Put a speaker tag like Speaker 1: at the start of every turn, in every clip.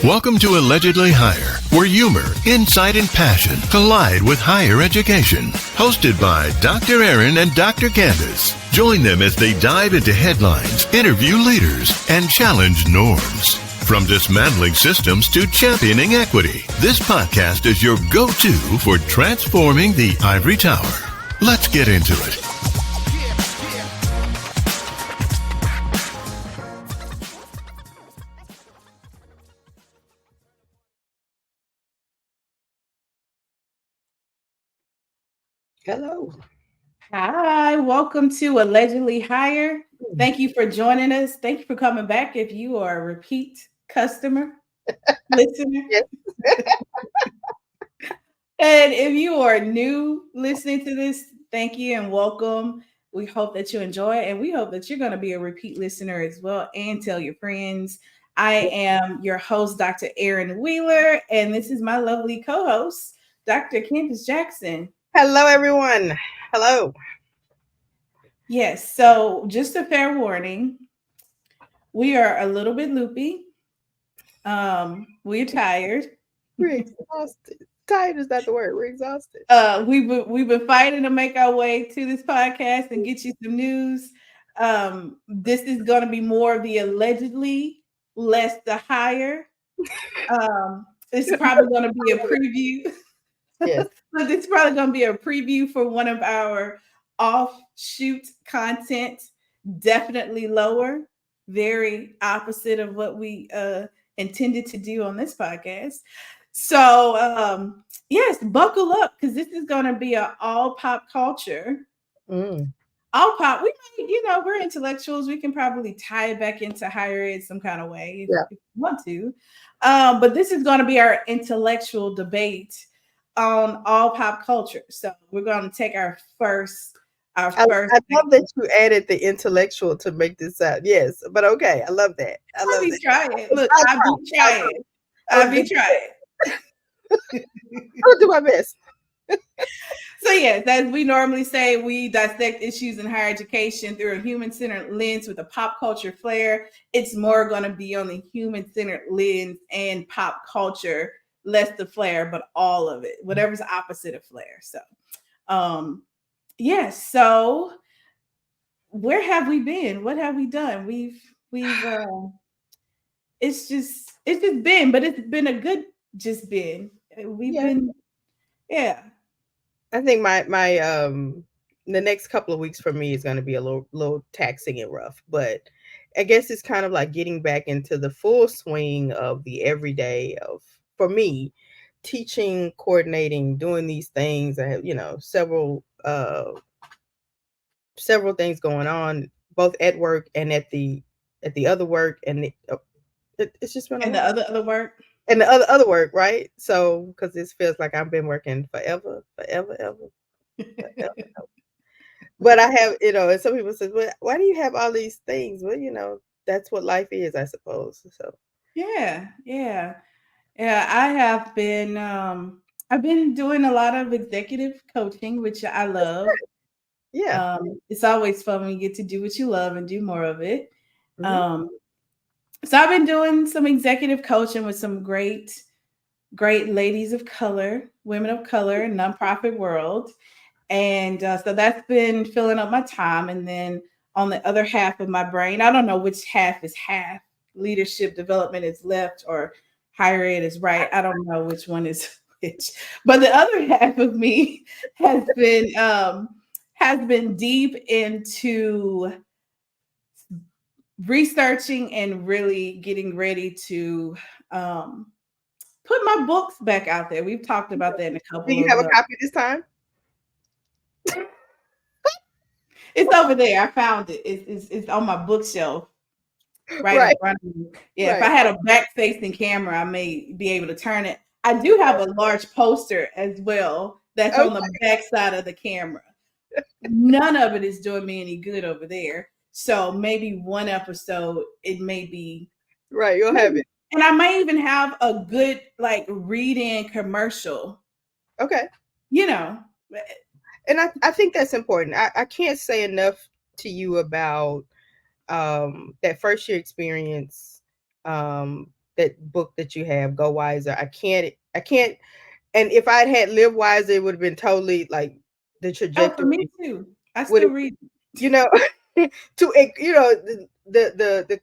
Speaker 1: Welcome to Allegedly Higher, where humor, insight, and passion collide with higher education. Hosted by Dr. Erin and Dr. Candice. Join them as they dive into headlines, interview leaders, and challenge norms. From dismantling systems to championing equity, this podcast is your go-to for transforming the ivory tower. Let's get into it.
Speaker 2: Hello.
Speaker 3: Hi, welcome to Allegedly Higher. Thank you for joining us. Thank you for coming back if you are a repeat customer, listener. And if you are new listening to this, thank you and welcome. We hope that you enjoy it, and we hope that you're going to be a repeat listener as well and tell your friends. I am your host, Dr. Erin Wheeler, and this is my lovely co-host, Dr. Candice Jackson.
Speaker 2: Hello, everyone. Hello.
Speaker 3: Yes, so just a fair warning, we are a little bit loopy. We're tired.
Speaker 2: We're exhausted. Tired is not the word. We're exhausted.
Speaker 3: We've been fighting to make our way to this podcast and get you some news. This is going to be more of the allegedly, less the higher. It's probably going to be a preview.
Speaker 2: Yes.
Speaker 3: So this is probably going to be a preview for one of our offshoot content. Definitely lower, very opposite of what we intended to do on this podcast. So yes, buckle up because this is going to be an all pop culture. All pop. We might, we're intellectuals. We can probably tie it back into higher ed some kind of way if you want to. But this is going to be our intellectual debate on all pop culture. So we're going to take our first.
Speaker 2: I love that you added the intellectual to make this out. Yes, but okay, I love that.
Speaker 3: I'll be trying. Look, I'll be trying.
Speaker 2: I'll do my best.
Speaker 3: So yes, as we normally say, we dissect issues in higher education through a human-centered lens with a pop culture flair. It's more going to be on the human-centered lens and pop culture, less the flair, but all of it, whatever's opposite of flair. So, yes. So, where have we been? What have we done? We've it's just been, but it's been a good just been. We've been, yeah.
Speaker 2: I think my the next couple of weeks for me is going to be a little taxing and rough, but I guess it's kind of like getting back into the full swing of the everyday of, for me, teaching, coordinating, doing these things. I have, several things going on, both at work and at the other work, and it's just been
Speaker 3: the other work.
Speaker 2: And the other work, right? So, because this feels like I've been working forever. But I have, and some people say, well, why do you have all these things? Well, that's what life is, I suppose. So,
Speaker 3: yeah. I have been, I've been doing a lot of executive coaching, which I love.
Speaker 2: Yeah.
Speaker 3: It's always fun when you get to do what you love and do more of it. So I've been doing some executive coaching with some great ladies of color, women of color, nonprofit world. And so that's been filling up my time. And then on the other half of my brain, I don't know which half is half. Leadership development is left or higher ed is right. I don't know which one is which. But the other half of me has been deep into researching and really getting ready to put my books back out there. We've talked about that in a couple.
Speaker 2: Do you have a copy this time?
Speaker 3: It's over there. I found it. It's on my bookshelf. Right in front of me. Yeah, if I had a back-facing camera, I may be able to turn it. I do have a large poster as well that's on the back side of the camera. None of it is doing me any good over there. So maybe one episode, it may be.
Speaker 2: Right, you'll have it.
Speaker 3: And I may even have a good read-in commercial.
Speaker 2: Okay.
Speaker 3: And
Speaker 2: I think that's important. I can't say enough to you about that first year experience that book that you have, Go Wiser. I can't. And if I'd had Live Wiser, it would have been totally like the
Speaker 3: Oh, for
Speaker 2: trajectory
Speaker 3: me too. I
Speaker 2: would
Speaker 3: still
Speaker 2: have,
Speaker 3: read.
Speaker 2: you know, the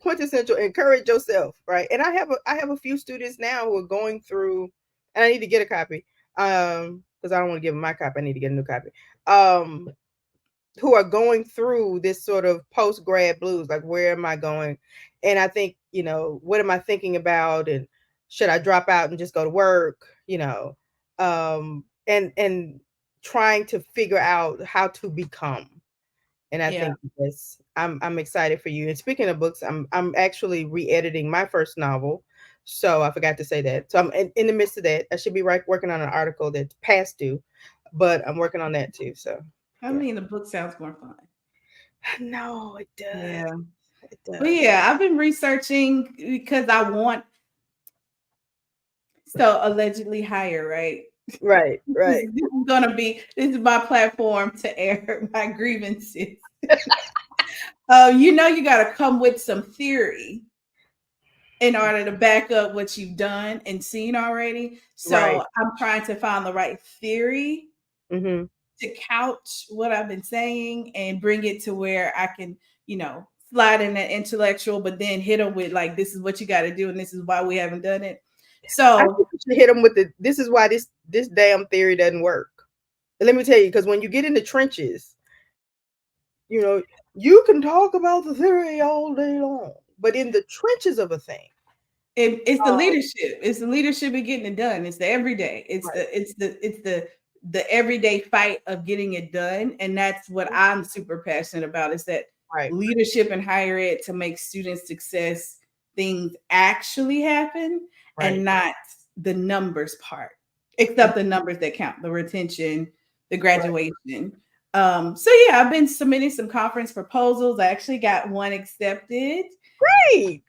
Speaker 2: quintessential encourage yourself, right? And I have a few students now who are going through, and I need to get a copy, because I don't want to give them my copy. I need to get a new copy. Who are going through this sort of post grad blues, like where am I going? And I think, what am I thinking about? And should I drop out and just go to work? And trying to figure out how to become. And I think this, I'm excited for you. And speaking of books, I'm actually re-editing my first novel. So I forgot to say that. So I'm in the midst of that. I should be working on an article that's past due, but I'm working on that too. So
Speaker 3: I mean, the book sounds more fun.
Speaker 2: No, it does.
Speaker 3: Yeah.
Speaker 2: It does.
Speaker 3: But yeah, I've been researching because I want allegedly higher, right?
Speaker 2: Right.
Speaker 3: This is my platform to air my grievances. You got to come with some theory in order to back up what you've done and seen already. So I'm trying to find the right theory to couch what I've been saying and bring it to where I can, slide in that intellectual, but then hit them with like, this is what you got to do. And this is why we haven't done it. So
Speaker 2: I think you should hit them with this is why this damn theory doesn't work. And let me tell you, because when you get in the trenches, you can talk about the theory all day long, but in the trenches of a thing,
Speaker 3: it's the leadership. It's the leadership of getting it done. It's the everyday. It's the everyday fight of getting it done. And that's what I'm super passionate about, is that leadership in higher ed to make student success things actually happen and not the numbers part, except the numbers that count, the retention, the graduation. So yeah, I've been submitting some conference proposals. I actually got one accepted.
Speaker 2: Great.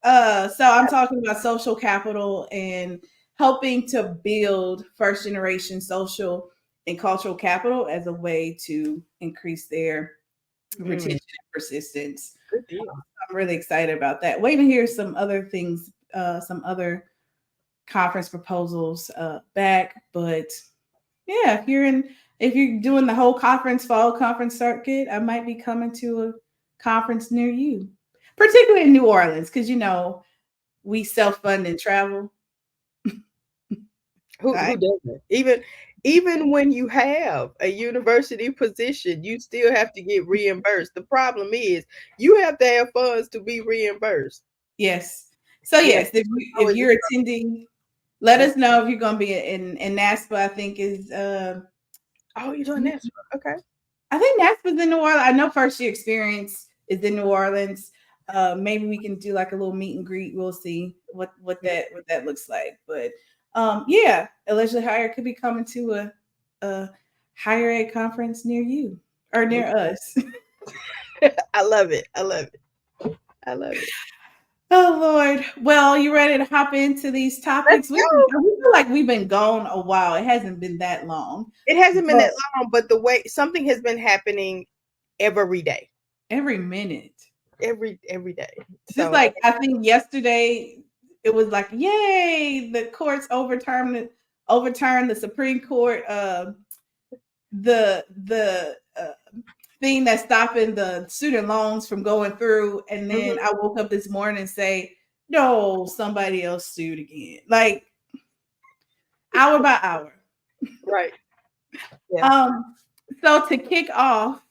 Speaker 3: So I'm talking about social capital and helping to build first generation social and cultural capital as a way to increase their retention and persistence.
Speaker 2: Good deal.
Speaker 3: I'm really excited about that. Waiting to hear some other things, some other conference proposals back. But yeah, if you're doing the whole fall conference circuit, I might be coming to a conference near you, particularly in New Orleans, because we self-fund and travel.
Speaker 2: Who doesn't? Even when you have a university position, you still have to get reimbursed. The problem is you have to have funds to be reimbursed.
Speaker 3: Yes. So yes, if you're attending, let us know if you're going to be in NASPA. I think is.
Speaker 2: You're doing NASPA. Okay.
Speaker 3: I think NASPA's in New Orleans. I know First Year Experience is in New Orleans. Maybe we can do like a little meet and greet. We'll see what that looks like. But yeah, allegedly higher could be coming to a higher ed conference near you or near us.
Speaker 2: I love it.
Speaker 3: Oh Lord. Well, you ready to hop into these topics? We feel like we've been gone a while. It hasn't been that long.
Speaker 2: It hasn't been that long, but the way something has been happening every day.
Speaker 3: Every minute.
Speaker 2: Every day.
Speaker 3: Just like I think yesterday it was like, yay, the courts overturned the Supreme Court the thing that's stopping the student loans from going through. And then I woke up this morning and say, no, somebody else sued again. Like hour by hour.
Speaker 2: Right. Yeah.
Speaker 3: So to kick off,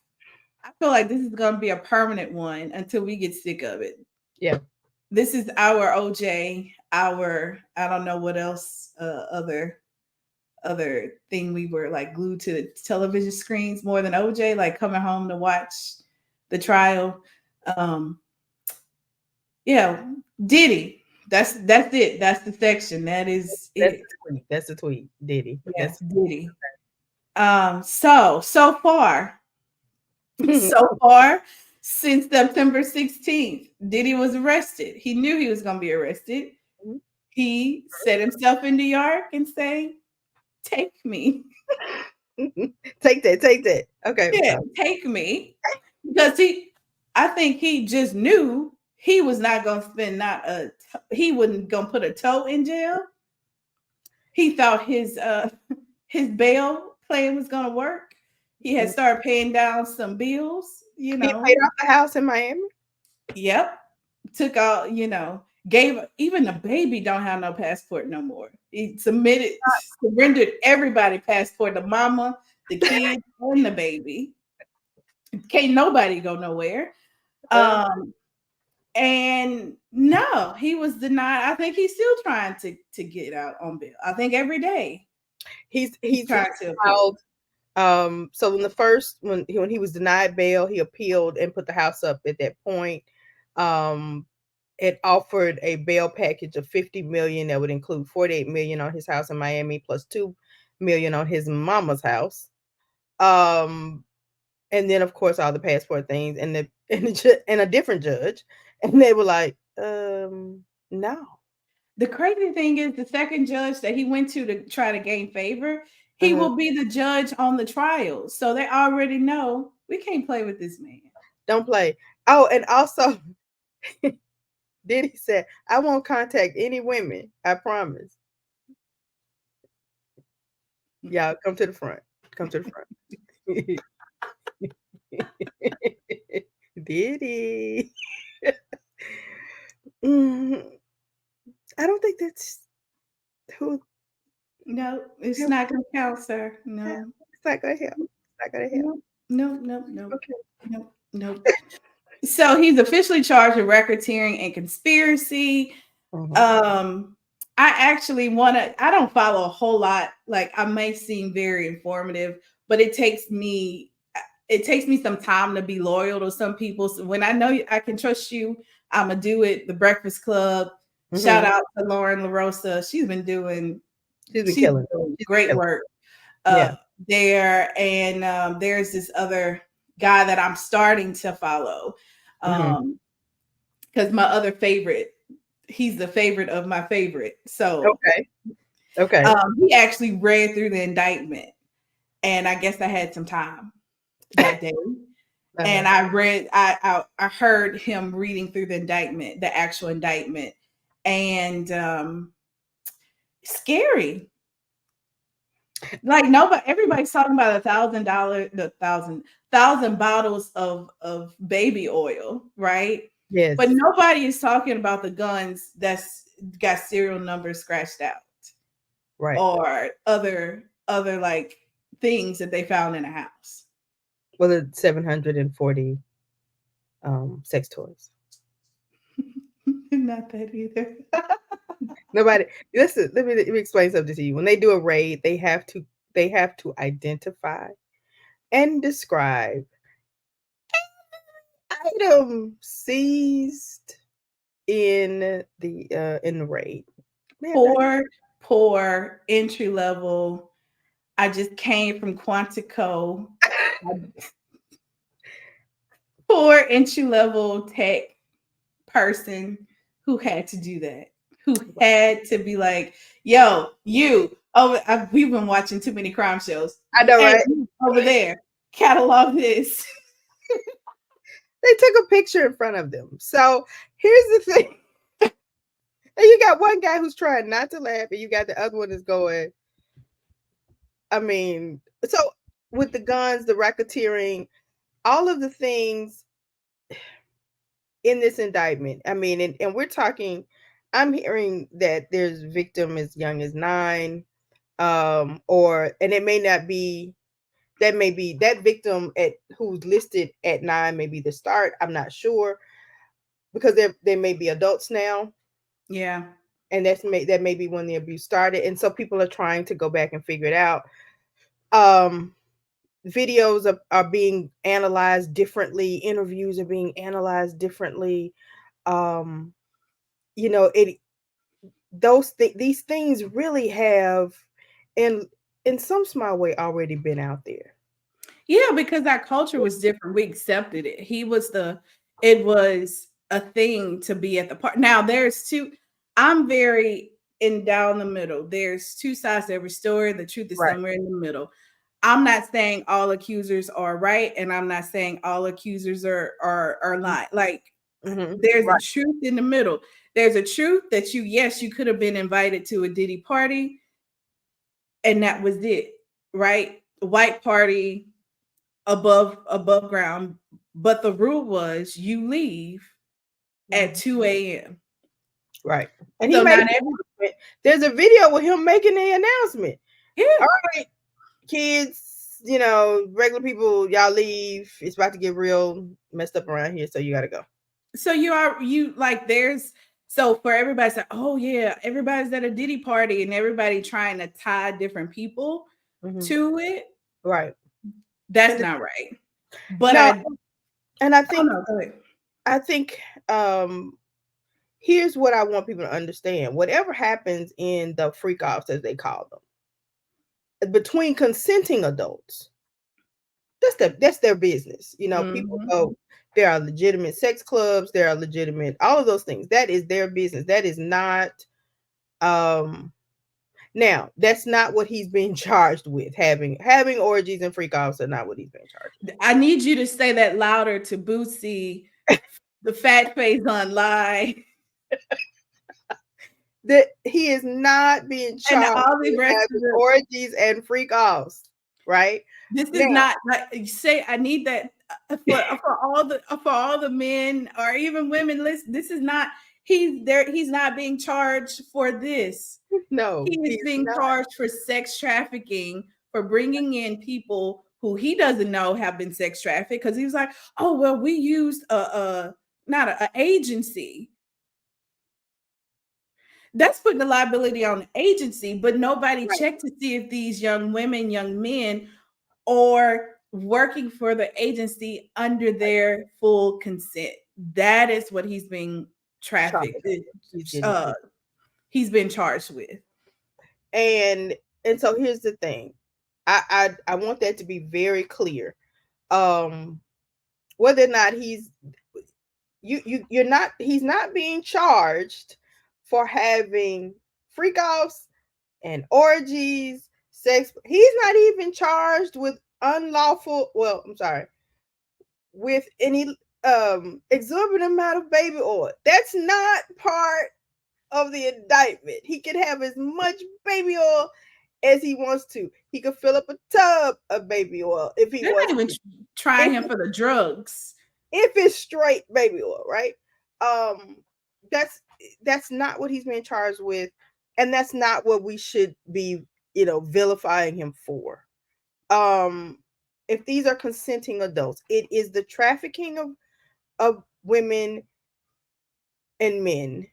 Speaker 3: I feel like this is going to be a permanent one until we get sick of it.
Speaker 2: Yeah.
Speaker 3: This is our OJ, I don't know what else, other thing we were like glued to the television screens more than OJ, like coming home to watch the trial. Yeah, Diddy. That's it. That's the section. That's it.
Speaker 2: That's the tweet. Diddy.
Speaker 3: Yes, Diddy. So far, since September 16th, Diddy was arrested. He knew he was going to be arrested. He set himself in New York and say, take me.
Speaker 2: Take that. Okay.
Speaker 3: Yeah, take me. Because I think he just knew he was not going to spend he wasn't going to put a toe in jail. He thought his bail plan was going to work. He had started paying down some bills,
Speaker 2: He paid off the house in Miami.
Speaker 3: Yep. Took out, gave, even the baby don't have no passport no more. He surrendered everybody passport, the mama, the kid, and the baby. Can't nobody go nowhere. And no, he was denied. I think he's still trying to get out on bail. I think every day
Speaker 2: he's trying to appeal. So when he was denied bail, he appealed and put the house up at that point. It offered a bail package of $50 million that would include $48 million on his house in Miami plus $2 million on his mama's house. And then of course all the passport things and a different judge, and they were like, no.
Speaker 3: The crazy thing is the second judge that he went to try to gain favor, he will be the judge on the trials. So they already know we can't play with this man.
Speaker 2: Don't play. Oh, and also Diddy said, I won't contact any women. I promise. Y'all come to the front. Come to the front. Diddy. I don't think that's who.
Speaker 3: No, it's not going to count, sir. No,
Speaker 2: it's not going to help. It's not going to help.
Speaker 3: No. Okay. No. So he's officially charged with racketeering and conspiracy. I actually I don't follow a whole lot. Like, I may seem very informative, but it takes me some time to be loyal to some people. So when I know I can trust you, I'm gonna do it. The Breakfast Club. Shout out to Lauren LaRosa. She's been killing great work there. And there's this other guy that I'm starting to follow. Because my other favorite, he's the favorite of my favorite. So
Speaker 2: okay.
Speaker 3: He actually read through the indictment, and I guess I had some time that day. And I heard him reading through the indictment, the actual indictment, and scary. Like everybody's talking about $1,000 bottles of baby oil, right?
Speaker 2: Yes.
Speaker 3: But nobody is talking about the guns that's got serial numbers scratched out,
Speaker 2: right?
Speaker 3: Or other like things that they found in a house.
Speaker 2: Well, the 740 sex toys.
Speaker 3: Not that either.
Speaker 2: Nobody. Listen, let me explain something to you. When they do a raid, they have to identify and describe item seized in the raid.
Speaker 3: Man, poor entry level. I just came from Quantico. Poor entry level tech person who had to do that. Who had to be like, yo, you. Oh, we've been watching too many crime shows.
Speaker 2: I know, right?
Speaker 3: Over there, catalog this.
Speaker 2: They took a picture in front of them. So here's the thing. And you got one guy who's trying not to laugh, and you got the other one that's going. I mean, so with the guns, the racketeering, all of the things in this indictment. I mean, and we're talking, I'm hearing that there's victim as young as 9, and it may not be, that may be that victim who's listed at 9 may be the start. I'm not sure, because they may be adults now.
Speaker 3: Yeah.
Speaker 2: And that may be when the abuse started. And so people are trying to go back and figure it out. Videos are being analyzed differently. Interviews are being analyzed differently. These things really have, in some small way, already been out there.
Speaker 3: Yeah, because our culture was different. We accepted it. It was a thing to be at the party. Now I'm very down the middle. There's two sides to every story. The truth is somewhere in the middle. I'm not saying all accusers are right, and I'm not saying all accusers are lying. Like, There's a truth in the middle. There's a truth that you could have been invited to a Diddy party, and that was it, right? White party, above ground. But the rule was you leave at 2 a.m.
Speaker 2: Right. And
Speaker 3: so
Speaker 2: he made there's a video with him making the announcement.
Speaker 3: Yeah.
Speaker 2: All right, kids, regular people, y'all leave. It's about to get real messed up around here, so you gotta go.
Speaker 3: So so for everybody say, oh yeah, everybody's at a Diddy party and everybody trying to tie different people to it.
Speaker 2: Right.
Speaker 3: That's not right. But
Speaker 2: I think here's what I want people to understand. Whatever happens in the freak offs, as they call them, between consenting adults, that's their business. People go, there are legitimate sex clubs, there are legitimate, all of those things. That is their business. That is not now, that's not what he's being charged with. Having orgies and freak offs are not what he's being charged with.
Speaker 3: I need you to say that louder to Bootsy, the fat face online.
Speaker 2: That he is not being charged with having orgies and freak offs, right?
Speaker 3: This is not like you say. I need that for all the men or even women. Listen, this is not. He's there. He's not being charged for this.
Speaker 2: No,
Speaker 3: he is being charged for sex trafficking, for bringing in people who he doesn't know have been sex trafficked, because he was like, oh well, we used not an agency. That's putting the liability on the agency, but nobody checked to see if these young women, young men are working for the agency under their full consent. That is what he's being trafficked. He's been charged with.
Speaker 2: And so here's the thing. I want that to be very clear. Whether or not he's not being charged for having freak offs and orgies, sex. He's not even charged with with any exorbitant amount of baby oil. That's not part of the indictment. He can have as much baby oil as he wants to. He could fill up a tub of baby oil if he wants.
Speaker 3: They're not even trying him for the drugs.
Speaker 2: If it's straight baby oil, right? That's not what he's being charged with, and that's not what we should be, vilifying him for. If these are consenting adults, it is the trafficking of women and men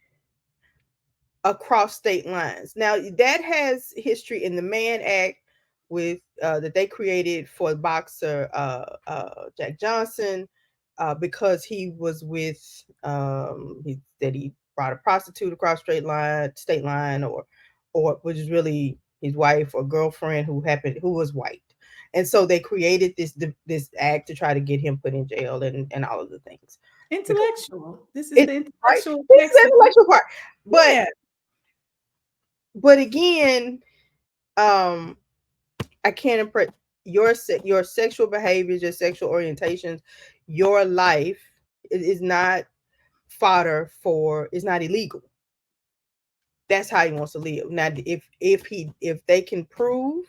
Speaker 2: across state lines. Now, that has history in the Mann Act with that they created for boxer Jack Johnson, because he was with he brought a prostitute across state line, or which is really his wife or girlfriend who was white. And so they created this act to try to get him put in jail and all of the things.
Speaker 3: Intellectual. This is the intellectual.
Speaker 2: This is the intellectual part. But again, I can't impress your sexual behaviors, your sexual orientations, your life is not fodder for. It's not illegal. That's how he wants to live. Now, if they can prove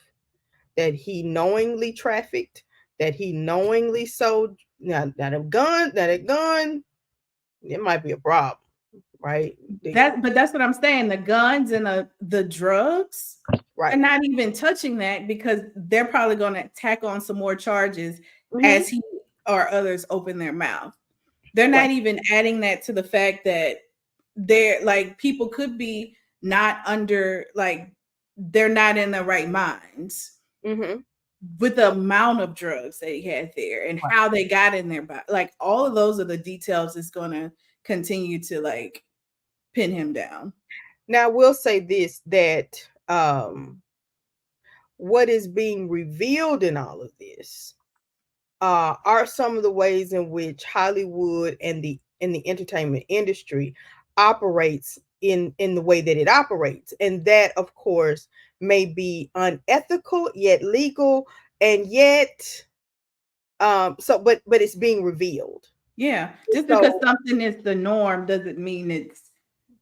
Speaker 2: that he knowingly trafficked, that he knowingly sold, now that gun, it might be a problem, right?
Speaker 3: But that's what I'm saying. The guns and the drugs, right? And not even touching that, because they're probably going to tack on some more charges as he or others open their mouth. They're not even adding that to the fact that they're like, people could be not under, like, they're not in the right minds with the amount of drugs that he had there and how they got in their body. Like, all of those are the details that's going to continue to like pin him down.
Speaker 2: Now, we'll say this, that what is being revealed in all of this are some of the ways in which Hollywood and the entertainment industry operates in the way that it operates. And that, of course, may be unethical, yet legal, and yet but it's being revealed.
Speaker 3: Yeah. Just because something is the norm doesn't mean it's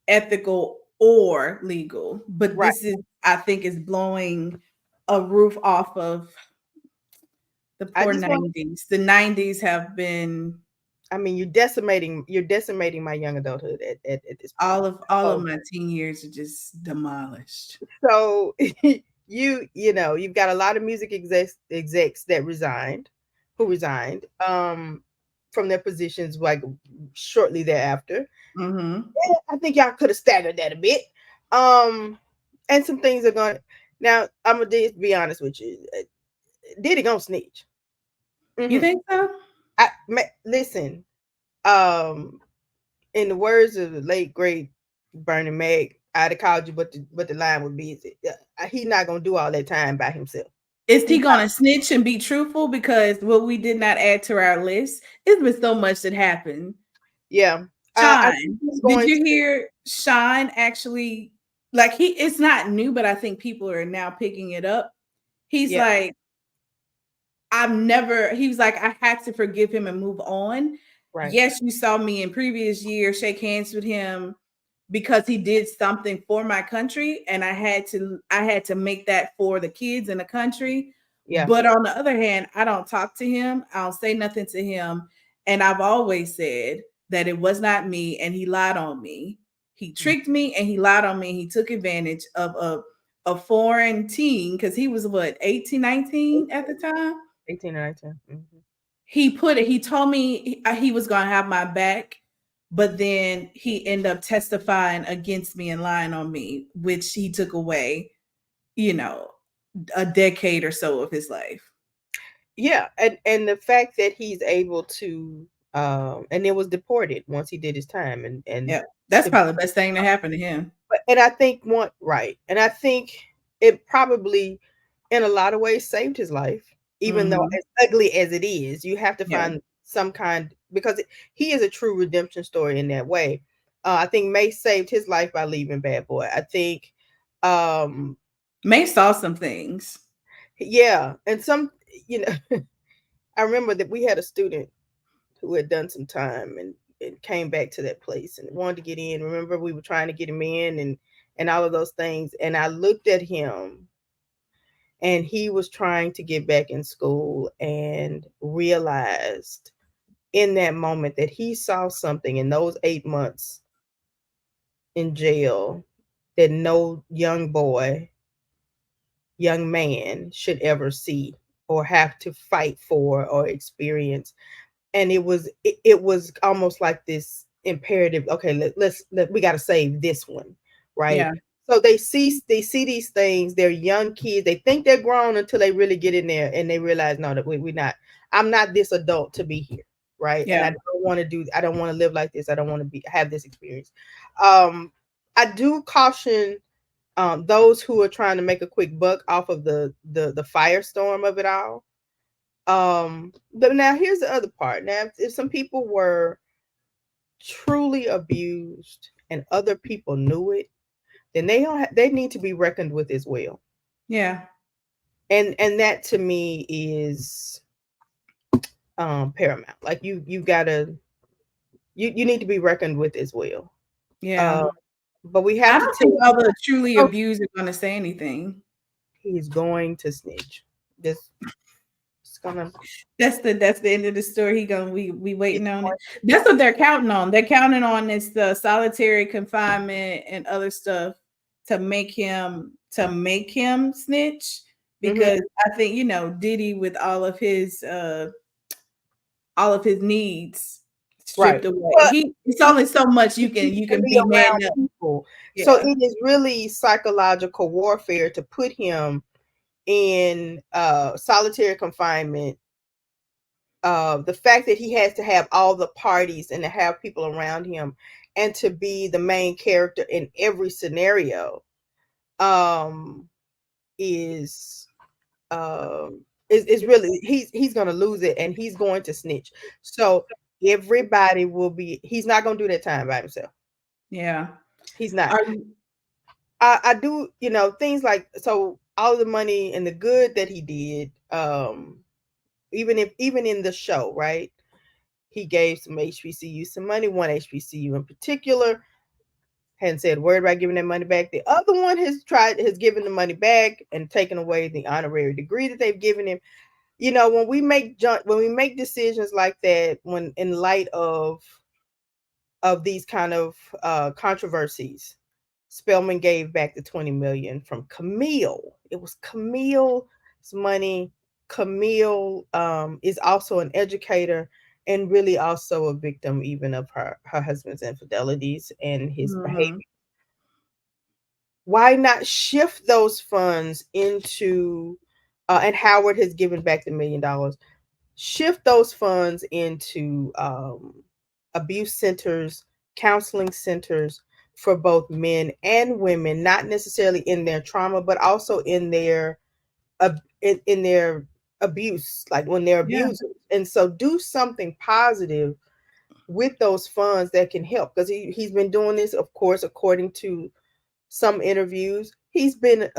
Speaker 3: ethical or legal. But
Speaker 2: right.
Speaker 3: this is, I think, is blowing a roof off of the
Speaker 2: I
Speaker 3: poor
Speaker 2: just want
Speaker 3: 90s. The 90s have been
Speaker 2: I mean, you're decimating my young adulthood at this point.
Speaker 3: all of
Speaker 2: Oh,
Speaker 3: my teen years are just demolished.
Speaker 2: so you've got a lot of music execs that resigned from their positions like shortly thereafter.
Speaker 3: Mm-hmm.
Speaker 2: Yeah, I think y'all could have staggered that a bit. And some things are going. Now I'm gonna be honest with you. Diddy gonna snitch.
Speaker 3: You
Speaker 2: Hmm
Speaker 3: think so?
Speaker 2: Listen. Um, in the words of the late great Bernie Mac, I'd have called you, but the line would be, he's not gonna do all that time by himself.
Speaker 3: Is he
Speaker 2: He's
Speaker 3: gonna snitch and be truthful? Because what we did not add to our list, it's been so much that happened.
Speaker 2: Yeah. I think
Speaker 3: Shine.
Speaker 2: he's
Speaker 3: Did
Speaker 2: going
Speaker 3: you
Speaker 2: to.
Speaker 3: hear Shine actually like it's not new, but I think people are now picking it up. He's
Speaker 2: Yeah.
Speaker 3: like, he was like, I had to forgive him and move on.
Speaker 2: Right.
Speaker 3: Yes, you saw me in previous years shake hands with him because he did something for my country, and I had to make that for the kids in the country.
Speaker 2: Yeah.
Speaker 3: But on the other hand, I don't talk to him, I don't say nothing to him, and I've always said that it was not me, and he lied on me. He tricked me and he lied on me. He took advantage of a foreign teen because he was what, 18, 19 at the time.
Speaker 2: 18 or 19. Mhm.
Speaker 3: He told me he was gonna have my back, but then he ended up testifying against me and lying on me, which he took away, you know, a decade or so of his life.
Speaker 2: Yeah, and the fact that he's able to, and then was deported once he did his time, and
Speaker 3: Yeah, that's
Speaker 2: to
Speaker 3: probably the best thing that happened to him.
Speaker 2: and I think one right, and I think it probably, in a lot of ways, saved his life. Even though
Speaker 3: Mhm.
Speaker 2: as ugly as it is, you have to
Speaker 3: Yeah.
Speaker 2: find some kind, because he is a true redemption story in that way. I think May saved his life by leaving Bad Boy. I think, um,
Speaker 3: May saw some things.
Speaker 2: yeah, and some, you know, I remember that we had a student who had done some time and came back to that place and wanted to get in. Remember, we were trying to get him in and all of those things. And I looked at him, and he was trying to get back in school, and realized in that moment that he saw something in those 8 months in jail that no young man should ever see or have to fight for or experience. And it was almost like this imperative. Okay, we got to save this one, right?
Speaker 3: Yeah.
Speaker 2: So they see these things. They're young kids. They think they're grown until they really get in there and they realize, no, that we're not. I'm not this adult to be here, right? And
Speaker 3: Yeah.
Speaker 2: I don't want to live like this. I don't want to have this experience. um I do caution those who are trying to make a quick buck off of the firestorm of it all. But now here's the other part. Now, if some people were truly abused and other people knew it, then they need to be reckoned with as well.
Speaker 3: Yeah.
Speaker 2: And that to me is paramount. Like you gotta you need to be reckoned with as well.
Speaker 3: Yeah.
Speaker 2: Uh, but we have
Speaker 3: I
Speaker 2: to
Speaker 3: don't think
Speaker 2: tell
Speaker 3: all the truly
Speaker 2: oh,
Speaker 3: abused are gonna say anything.
Speaker 2: he's going to snitch. This it's gonna
Speaker 3: That's the end of the story. We waiting on it. That's what they're counting on. They're counting on this the solitary confinement and other stuff to make him snitch
Speaker 2: Mhm.
Speaker 3: because I think Diddy with all of his needs stripped
Speaker 2: Right.
Speaker 3: away.
Speaker 2: Well,
Speaker 3: It's only so much you can
Speaker 2: he
Speaker 3: you
Speaker 2: can
Speaker 3: can
Speaker 2: be
Speaker 3: be man
Speaker 2: around
Speaker 3: up.
Speaker 2: people. So
Speaker 3: Yeah.
Speaker 2: it is really psychological warfare to put him in solitary confinement. The fact that he has to have all the parties and to have people around him and to be the main character in every scenario um is is really he's gonna lose it, and he's going to snitch. So everybody will be he's not gonna do that time by himself.
Speaker 3: Yeah.
Speaker 2: He's not.
Speaker 3: Are you
Speaker 2: I do, things like, so all the money and the good that he did, even in the show, right? He gave some HBCU some money, one HBCU in particular. Hadn't said a word about giving that money back. The other one has given the money back and taken away the honorary degree that they've given him. You know, when we make decisions like that, when in light of these kind of controversies, Spelman gave back the $20 million from Camille. It was Camille's money. Camille is also an educator and really also a victim even of her husband's infidelities and his behavior. Why not shift those funds into, and Howard has given back the $1 million, shift those funds into abuse centers, counseling centers for both men and women, not necessarily in their trauma, but also in their in their abuse, like when they're abusers. And so do something positive with those funds that can help, because he's been doing this, of course, according to some interviews. He's been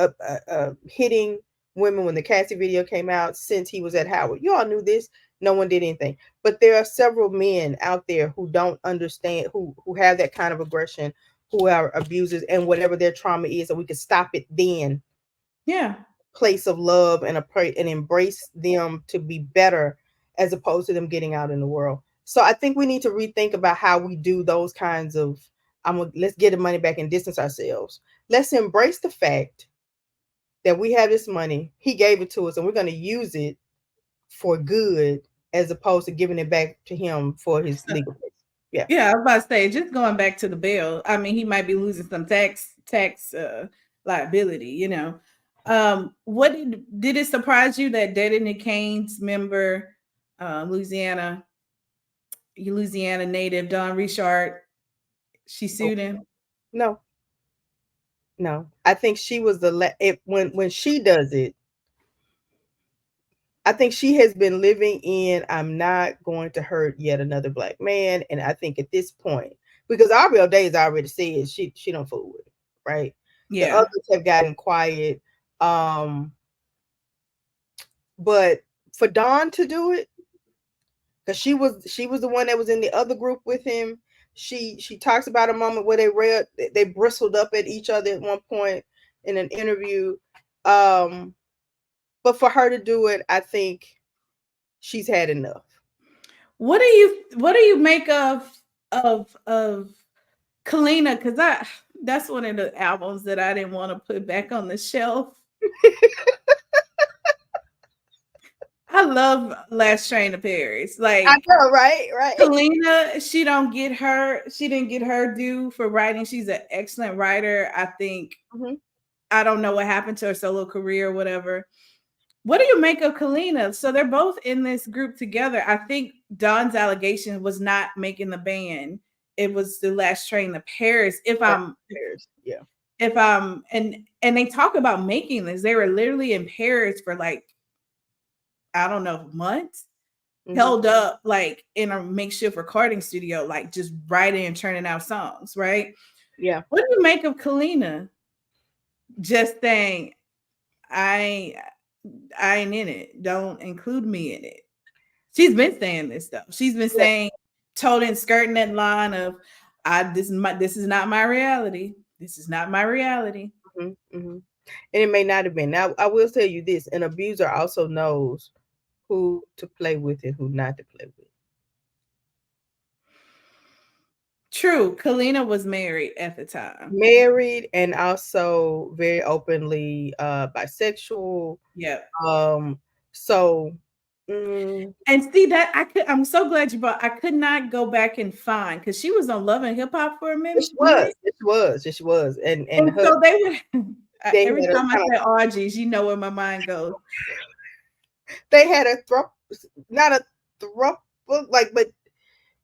Speaker 2: hitting women when the Cassie video came out since he was at Howard. You all knew this. No one did anything. But there are several men out there who don't understand, who have that kind of aggression, who are abusers, and whatever their trauma is, and we can stop it then.
Speaker 3: Yeah.
Speaker 2: Place of love and embrace them to be better, as opposed to them getting out in the world. So I think we need to rethink about how we do those kinds of, let's get the money back and distance ourselves. Let's embrace the fact that we have this money. He gave it to us and we're going to use it for good, as opposed to giving it back to him for his legal case.
Speaker 3: Yeah, I was about to say, just going back to the bill, I mean, he might be losing some tax liability, you know. What did it surprise you that Diddy Kane's member, Louisiana native Don Richard, she sued him?
Speaker 2: No. I think she was when she does it, I think she has been living in, I'm not going to hurt yet another black man. And I think at this point, because Ariel Days already said she don't fool with it, right? Yeah. The others have gotten quiet. But for Dawn to do it, because she was the one that was in the other group with him. She talks about a moment where they bristled up at each other at one point in an interview. But for her to do it, I think she's had enough.
Speaker 3: What do you make of Kalina? Because that's one of the albums that I didn't want to put back on the shelf. I love Last Train to Paris. Like,
Speaker 2: I know, right?
Speaker 3: Kalina, she didn't get her due for writing. She's an excellent writer. I think, I don't know what happened to her solo career or whatever. What do you make of Kalina? So they're both in this group together. I think Dawn's allegation was not making the band. It was the Last Train to Paris. And they talk about making this. They were literally in Paris for like, I don't know, months, held up like in a makeshift recording studio, like just writing and turning out songs, right?
Speaker 2: Yeah.
Speaker 3: What do you make of Kalina just saying, I ain't in it. Don't include me in it. She's been saying this stuff. She's been saying, toting, skirting that line of, this is not my reality. This is not my reality.
Speaker 2: And it may not have been. Now, I will tell you this: an abuser also knows who to play with and who not to play with.
Speaker 3: True. Kalina was married at the time.
Speaker 2: Married and also very openly bisexual.
Speaker 3: Yeah.
Speaker 2: So
Speaker 3: and see that I'm so glad you brought. I could not go back and find, because she was on Love and Hip Hop for a minute.
Speaker 2: She was. And
Speaker 3: so they would every time I say orgies, you know where my mind goes.
Speaker 2: They had not a throuple, but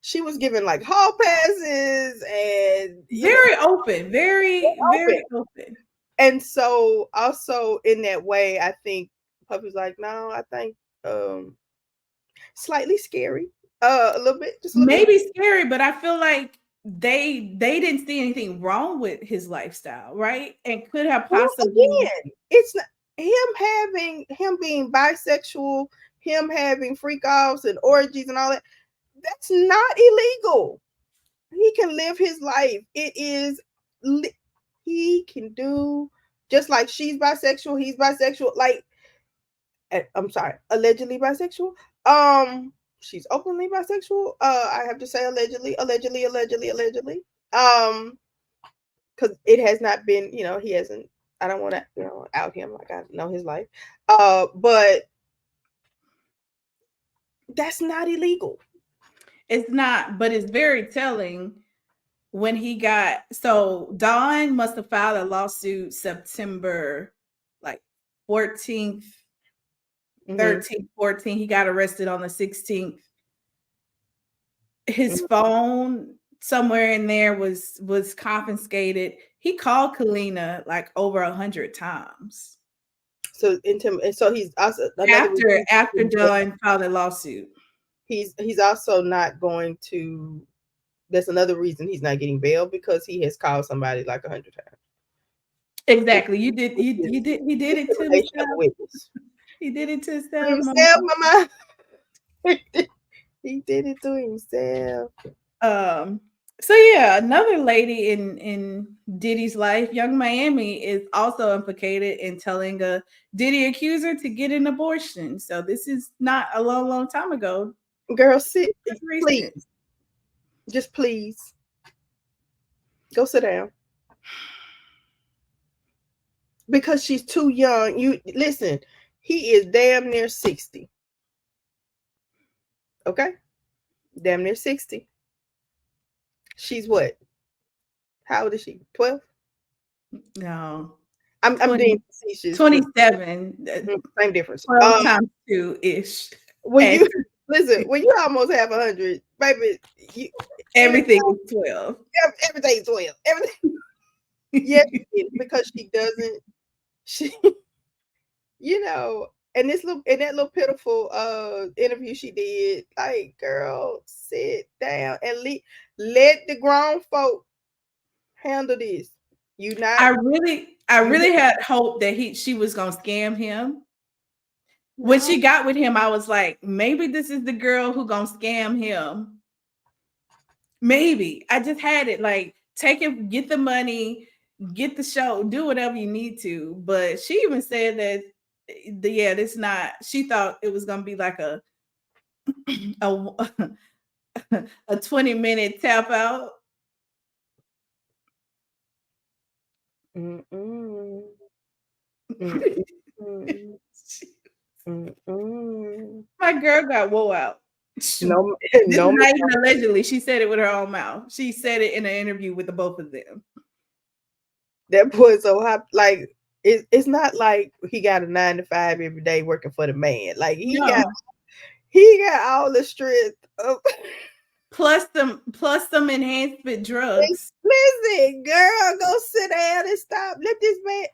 Speaker 2: she was given like hall passes and
Speaker 3: very open. Very open.
Speaker 2: And so also in that way, I think Puffy's like, no, I think slightly scary. A little bit, just
Speaker 3: maybe scary, but I feel like they didn't see anything wrong with his lifestyle, right? And could have possibly
Speaker 2: it's not him being bisexual, him having freak offs and orgies and all that. That's not illegal. He can live his life. It is, he can do just like she's bisexual, he's bisexual. Like, I'm sorry, allegedly bisexual. She's openly bisexual. I have to say allegedly. Because it has not been, he hasn't. I don't want to, out him like I know his life. But that's not illegal.
Speaker 3: It's not, but it's very telling when he got, so Dawn must have filed a lawsuit September like 14th, 13th, 14th. He got arrested on the 16th. His phone somewhere in there was confiscated. He called Kalina like over 100 times.
Speaker 2: So he's also
Speaker 3: after Dawn filed a lawsuit.
Speaker 2: He's also not going to. That's another reason he's not getting bail, because he has called somebody like 100 times.
Speaker 3: Exactly. He did it to himself. He did it to himself.
Speaker 2: Mama. He did it to himself.
Speaker 3: So yeah, another lady in Diddy's life, Young Miami, is also implicated in telling a Diddy accuser to get an abortion. So this is not a long time ago.
Speaker 2: Girl, sit, please. Just please. Go sit down. Because she's too young. You listen, he is damn near 60. Okay? Damn near 60. She's what? How old is she? 12?
Speaker 3: No.
Speaker 2: I'm being facetious.
Speaker 3: 27.
Speaker 2: Same difference.
Speaker 3: 12 times 2-ish.
Speaker 2: When you listen, when you almost have 100, baby,
Speaker 3: everything is 12.
Speaker 2: Everything is 12. Everything. Yes, because she doesn't. She, and that little pitiful interview she did, like, girl, sit down and let the grown folk handle this.
Speaker 3: I really had hope that she was gonna scam him. No. When she got with him, I was like, maybe this is the girl who gonna scam him. Maybe. I just had it like, take it, get the money, get the show, do whatever you need to. But she even said that this not, she thought it was gonna be like a 20-minute tap out.
Speaker 2: Mm-mm.
Speaker 3: My girl got woe out.
Speaker 2: No,
Speaker 3: not even allegedly. She said it with her own mouth. She said it in an interview with the both of them.
Speaker 2: That boy so hot. Like, it's not like he got a 9 to 5 every day working for the man. Like, he got all the strength of
Speaker 3: plus some enhancement drugs.
Speaker 2: Listen, girl, go sit down and stop. Let this man.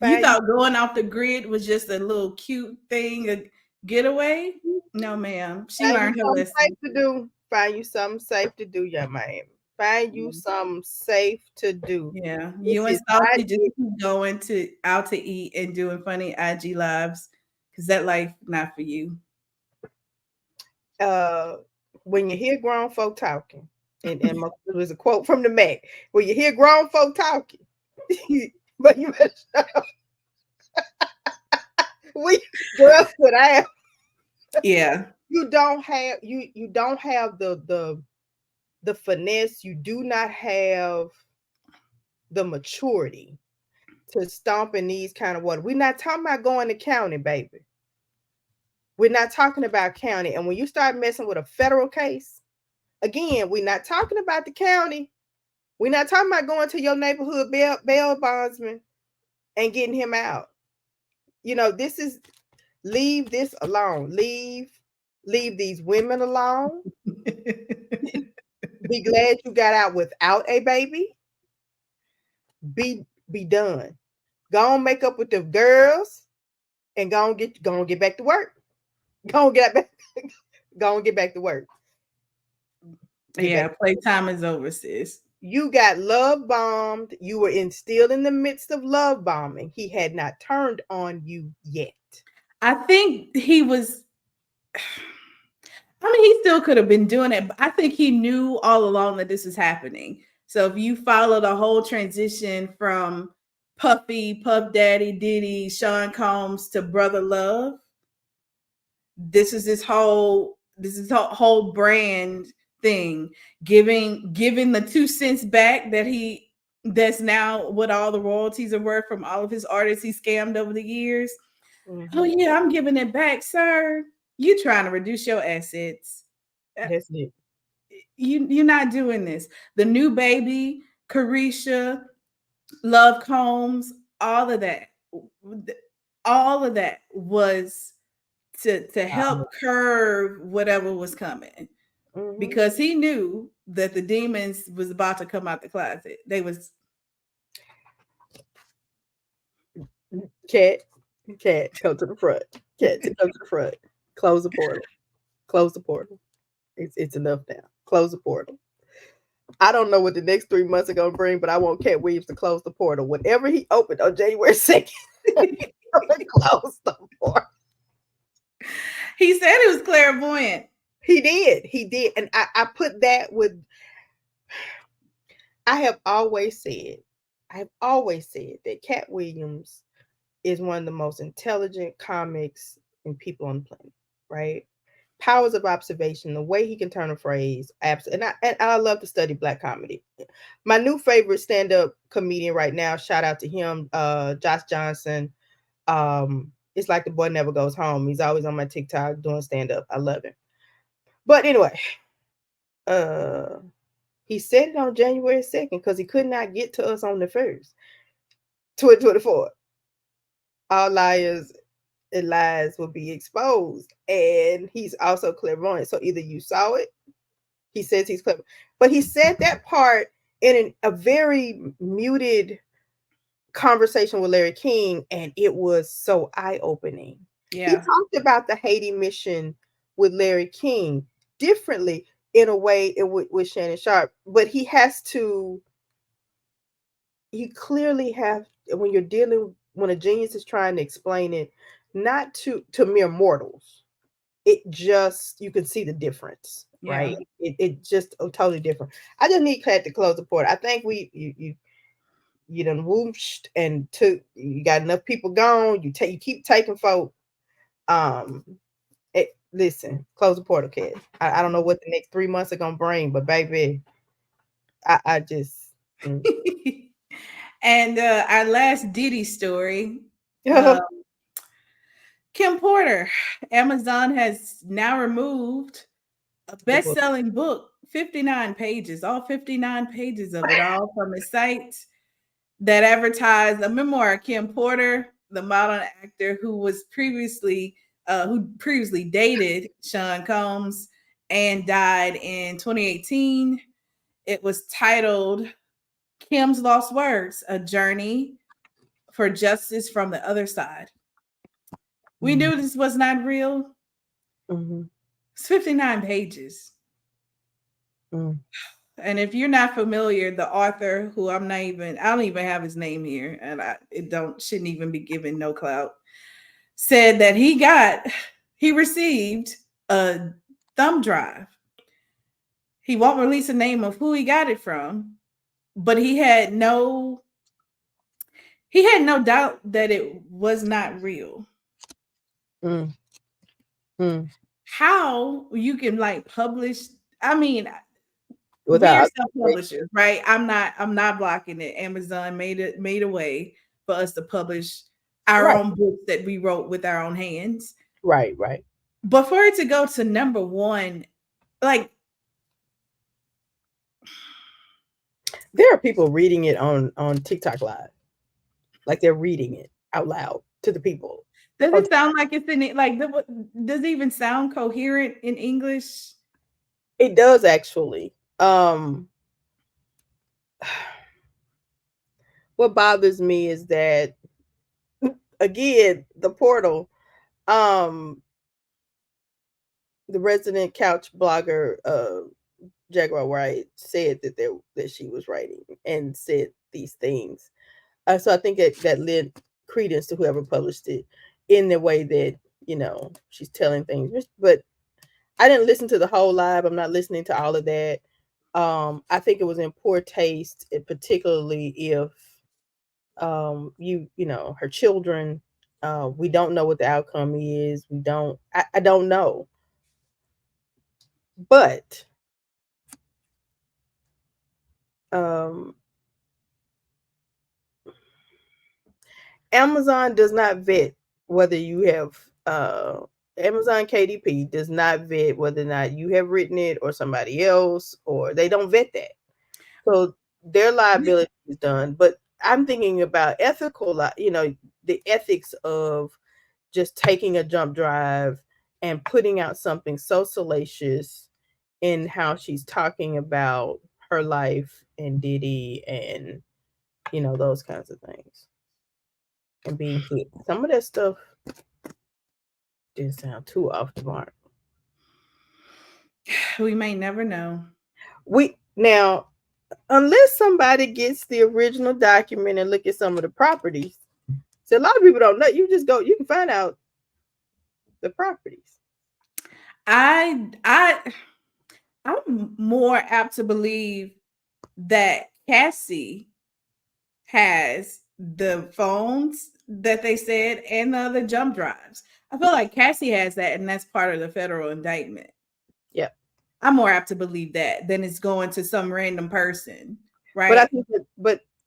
Speaker 3: You thought going off the grid was just a little cute thing, a getaway? No, ma'am. She learned her lesson.
Speaker 2: Find you something safe to do, young man. Find you something safe to do.
Speaker 3: Yeah, you and Salty just keep going out to eat and doing funny IG lives, because that life not for you.
Speaker 2: When you hear grown folk talking, and it was a quote from the Mac. When you hear grown folk talking, but you better shut up. Girl, sit down.
Speaker 3: Yeah,
Speaker 2: you don't have the finesse. You do not have the maturity to stomp in these kind of water. We're not talking about going to county, baby. We're not talking about county. And when you start messing with a federal case, again, we're not talking about the county. We're not talking about going to your neighborhood bail bondsman and getting him out. This is, leave this alone. Leave these women alone. Be glad you got out without a baby. Be done. Go on, make up with the girls and go on get back to work. Go on get back to work.
Speaker 3: Playtime is over, sis.
Speaker 2: You got love bombed. You were still in the midst of love bombing. He had not turned on you yet.
Speaker 3: I think he was. I mean, he still could have been doing it, but I think he knew all along that this was happening. So if you follow the whole transition from Puffy, Puff Daddy, Diddy, Sean Combs to Brother Love, this is his whole brand thing, giving the 2 cents back that's now what all the royalties are worth from all of his artists he scammed over the years. Oh yeah, I'm giving it back, sir. You trying to reduce your assets.
Speaker 2: That's it.
Speaker 3: You're not doing this. The new baby, Carisha, Love Combs, all of that was to help curb whatever was coming. Because he knew that the demons was about to come out the closet. They was
Speaker 2: Cat, come to the front. Cat, come to the front. Close the portal. Close the portal. It's enough now. Close the portal. I don't know what the next 3 months are going to bring, but I want Cat Williams to close the portal. Whatever he opened on January 2nd, close the portal.
Speaker 3: He said it was clairvoyant.
Speaker 2: He did. And I put that with, I have always said that Cat Williams is one of the most intelligent comics and people on the planet, right? Powers of observation, the way he can turn a phrase, and I love to study Black comedy. My new favorite stand-up comedian right now, shout out to him, Josh Johnson. It's like the boy never goes home. He's always on my TikTok doing stand-up. I love him. But anyway, he said it on January 2nd because he could not get to us on the 1st, 2024. All liars and lies will be exposed. And he's also clairvoyant. So either you saw it, he says he's clever, but he said that part in a very muted conversation with Larry King, and it was so eye-opening. Yeah. He talked about the Haiti mission with Larry King differently in a way with Shannon Sharpe, but he clearly have, when a genius is trying to explain it, not to mere mortals, it just, you can see the difference, right? It just totally different. I just need Cat to close the portal. I think you done whooshed and you got enough people gone. You keep taking folk. Listen, close the portal, Cat. I don't know what the next 3 months are gonna bring, but baby, I just.
Speaker 3: And our last Diddy story. Kim Porter, Amazon has now removed a best-selling book, 59 pages, all 59 pages of it, all from a site that advertised a memoir of Kim Porter, the model and actor who previously dated Sean Combs and died in 2018. It was titled Kim's Lost Words, A Journey for Justice from the Other Side. We knew this was not real. It's 59 pages. And if you're not familiar, the author, who I don't even have his name here, and shouldn't even be given no clout, said that he received a thumb drive. He won't release the name of who he got it from, but he had no doubt that it was not real. How you can publish? I mean, without publishers, right? I'm not blocking it. Amazon made a way for us to publish our own books that we wrote with our own hands.
Speaker 2: Right.
Speaker 3: But for it to go to number one,
Speaker 2: there are people reading it on TikTok Live, they're reading it out loud to the people.
Speaker 3: Does it sound like it's in it? Does it even sound coherent in English?
Speaker 2: It does, actually. What bothers me is that, again, the portal, the resident couch blogger, Jaguar Wright, said that she was writing and said these things. So I think that lent credence to whoever published it in the way that, she's telling things. But I didn't listen to the whole live. I'm not listening to all of that. I think it was in poor taste, particularly if you know, her children, we don't know what the outcome is. I don't know. But um Amazon does not vet whether you have Amazon KDP does not vet whether or not you have written it or somebody else, or they don't vet that. So their liability is done. But I'm thinking about ethical, you know, the ethics of just taking a jump drive and putting out something so salacious in how she's talking about her life and Diddy and, you know, those kinds of things. And being hit. Some of that stuff didn't sound too off the mark.
Speaker 3: We may never know.
Speaker 2: Now, unless somebody gets the original document and look at some of the properties. So a lot of people don't know. You can find out the properties.
Speaker 3: I'm more apt to believe that Cassie has the phones that they said and the other jump drives. I feel like Cassie has that, and that's part of the federal indictment.
Speaker 2: Yeah.
Speaker 3: I'm more apt to believe that than it's going to some random person, right?
Speaker 2: But I think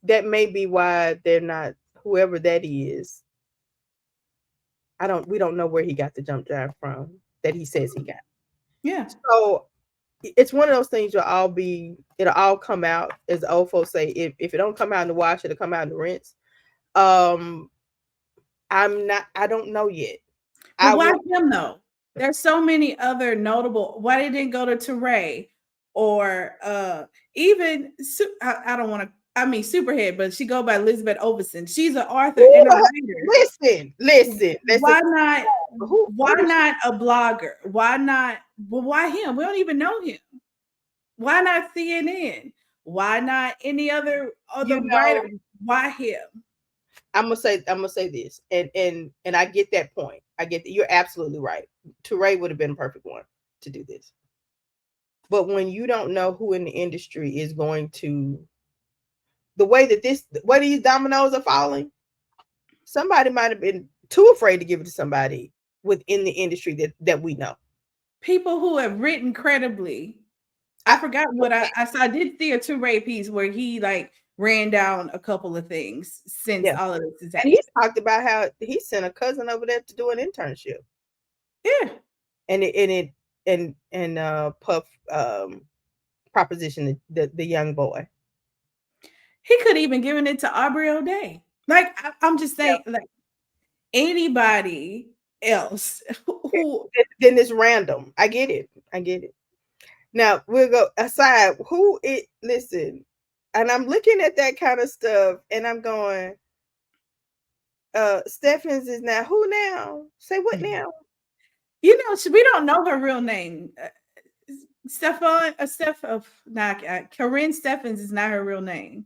Speaker 2: that may be why they're not, whoever that is. We don't know where he got the jump drive from that he says he got.
Speaker 3: Yeah.
Speaker 2: So it's one of those things it'll all come out, as the old folks say. If it don't come out in the wash, it'll come out in the rinse. I don't know yet.
Speaker 3: But why him though? There's so many other notable. Why they didn't go to Teray or even I don't want to. I mean, Superhead, but she go by Elizabeth Overson. She's an author and a writer.
Speaker 2: Listen.
Speaker 3: Why not? Why not a blogger? Why not? Well, why him? We don't even know him. Why not CNN? Why not any other writer? Why him?
Speaker 2: I'm gonna say this, and I get that point. I get that. You're absolutely right. Teray would have been a perfect one to do this. But when you don't know who in the industry is going to, the way these dominoes are falling, somebody might have been too afraid to give it to somebody within the industry that we know.
Speaker 3: People who have written credibly. I forgot what I saw. I did see a Teray piece where he like ran down a couple of things since all of this is happening.
Speaker 2: And he talked about how he sent a cousin over there to do an internship.
Speaker 3: Yeah.
Speaker 2: And Puff proposition the young boy.
Speaker 3: He could even given it to Aubrey O'Day. Like I'm just saying, like anybody else who
Speaker 2: then it's random. I get it. Now we'll go aside. Listen, and I'm looking at that kind of stuff, and I'm going, Stephens is now who now? Say what now?
Speaker 3: You know, we don't know her real name. Corinne Stephens is not her real name.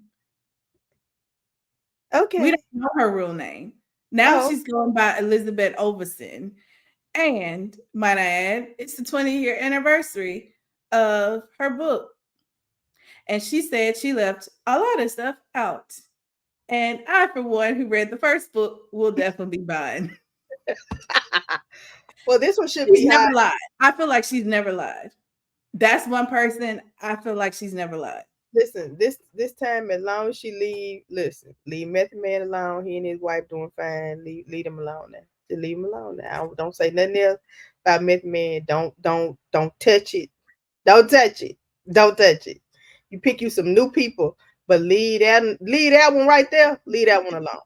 Speaker 2: Okay.
Speaker 3: We don't know her real name. Now she's going by Elizabeth Overson. And might I add, it's the 20-year anniversary of her book. And she said she left a lot of stuff out. And I, for one, who read the first book, will definitely be buying.
Speaker 2: Well, this one should
Speaker 3: be never lied. I feel like she's never lied. That's one person I feel like she's never lied.
Speaker 2: Listen, this time, as long as she leave Method Man alone. He and his wife doing fine. Leave them alone now. Just leave them alone now. Don't say nothing else about Method Man. Don't touch it. Don't touch it. Don't touch it. You pick you some new people, but leave that one right there. Leave that one alone.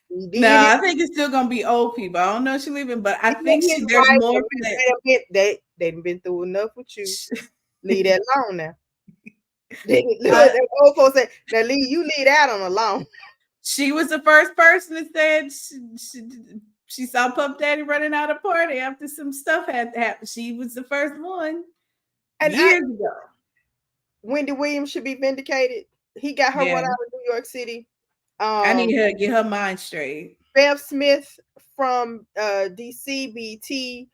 Speaker 3: No, I think it's still gonna be old people. I don't know if she's leaving, but I think there's more.
Speaker 2: They've been through enough with you. Leave that alone now. Old folks say, "Now you leave that on alone."
Speaker 3: She was the first person that said she saw Puff Daddy running out of party after some stuff had happened. She was the first one. And years ago.
Speaker 2: Wendy Williams should be vindicated. He got her one out of New York City.
Speaker 3: I need her to get her mind straight.
Speaker 2: Bev Smith from DC BT.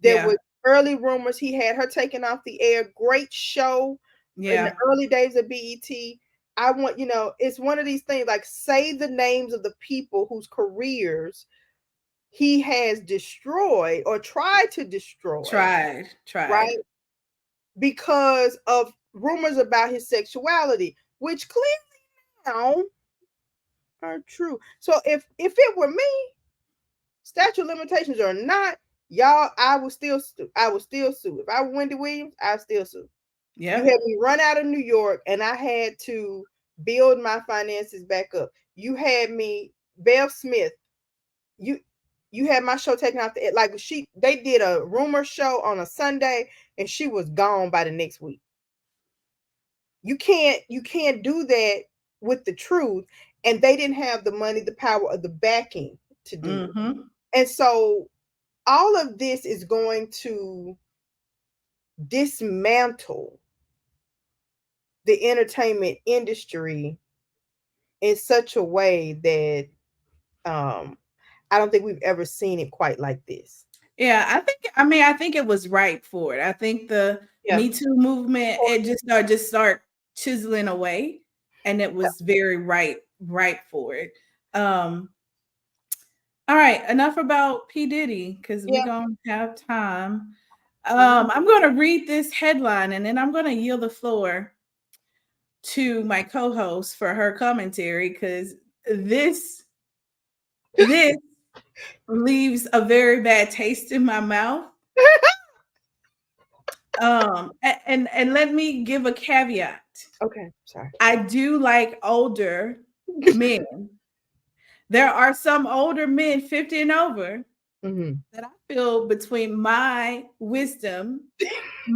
Speaker 2: There was early rumors. He had her taken off the air. Great show in the early days of BET. I want, it's one of these things, like, say the names of the people whose careers he has destroyed or tried to destroy.
Speaker 3: Tried.
Speaker 2: Right? Because of rumors about his sexuality, which clearly now are true. So if it were me, statute of limitations or not, y'all, I would still sue. If I were Wendy Williams, I'd still sue. Yeah. You had me run out of New York and I had to build my finances back up. You had me, Bev Smith, you had my show taken off the air. Like, they did a rumor show on a Sunday and she was gone by the next week. You can't do that with the truth. And they didn't have the money, the power, or the backing to do it. And so all of this is going to dismantle the entertainment industry in such a way that I don't think we've ever seen it quite like this.
Speaker 3: Yeah, I think it was ripe for it. I think the Me Too movement, it just start chiseling away, and it was very ripe for it. All right, enough about P. Diddy, because we're gonna have time. I'm gonna read this headline and then I'm gonna yield the floor to my co-host for her commentary, because this leaves a very bad taste in my mouth. And let me give a caveat.
Speaker 2: Okay, sorry.
Speaker 3: I do like older men. There are some older men, 50 and over, that I feel, between my wisdom,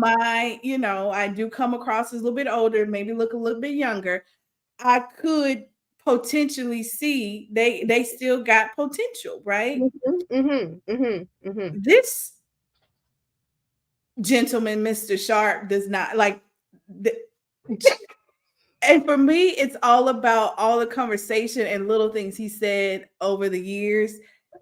Speaker 3: I do come across as a little bit older, maybe look a little bit younger. I could potentially see they still got potential, right? This gentleman, Mr. Sharp, does not like. And for me, it's all about all the conversation and little things he said over the years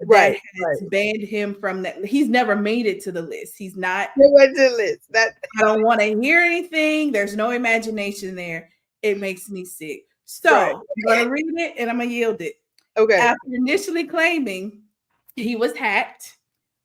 Speaker 3: that has banned him from that. He's never made it to the list. He's not.
Speaker 2: He went to the list.
Speaker 3: I don't want to hear anything. There's no imagination there. It makes me sick. So I'm going to read it and I'm going to yield it.
Speaker 2: Okay.
Speaker 3: After initially claiming he was hacked,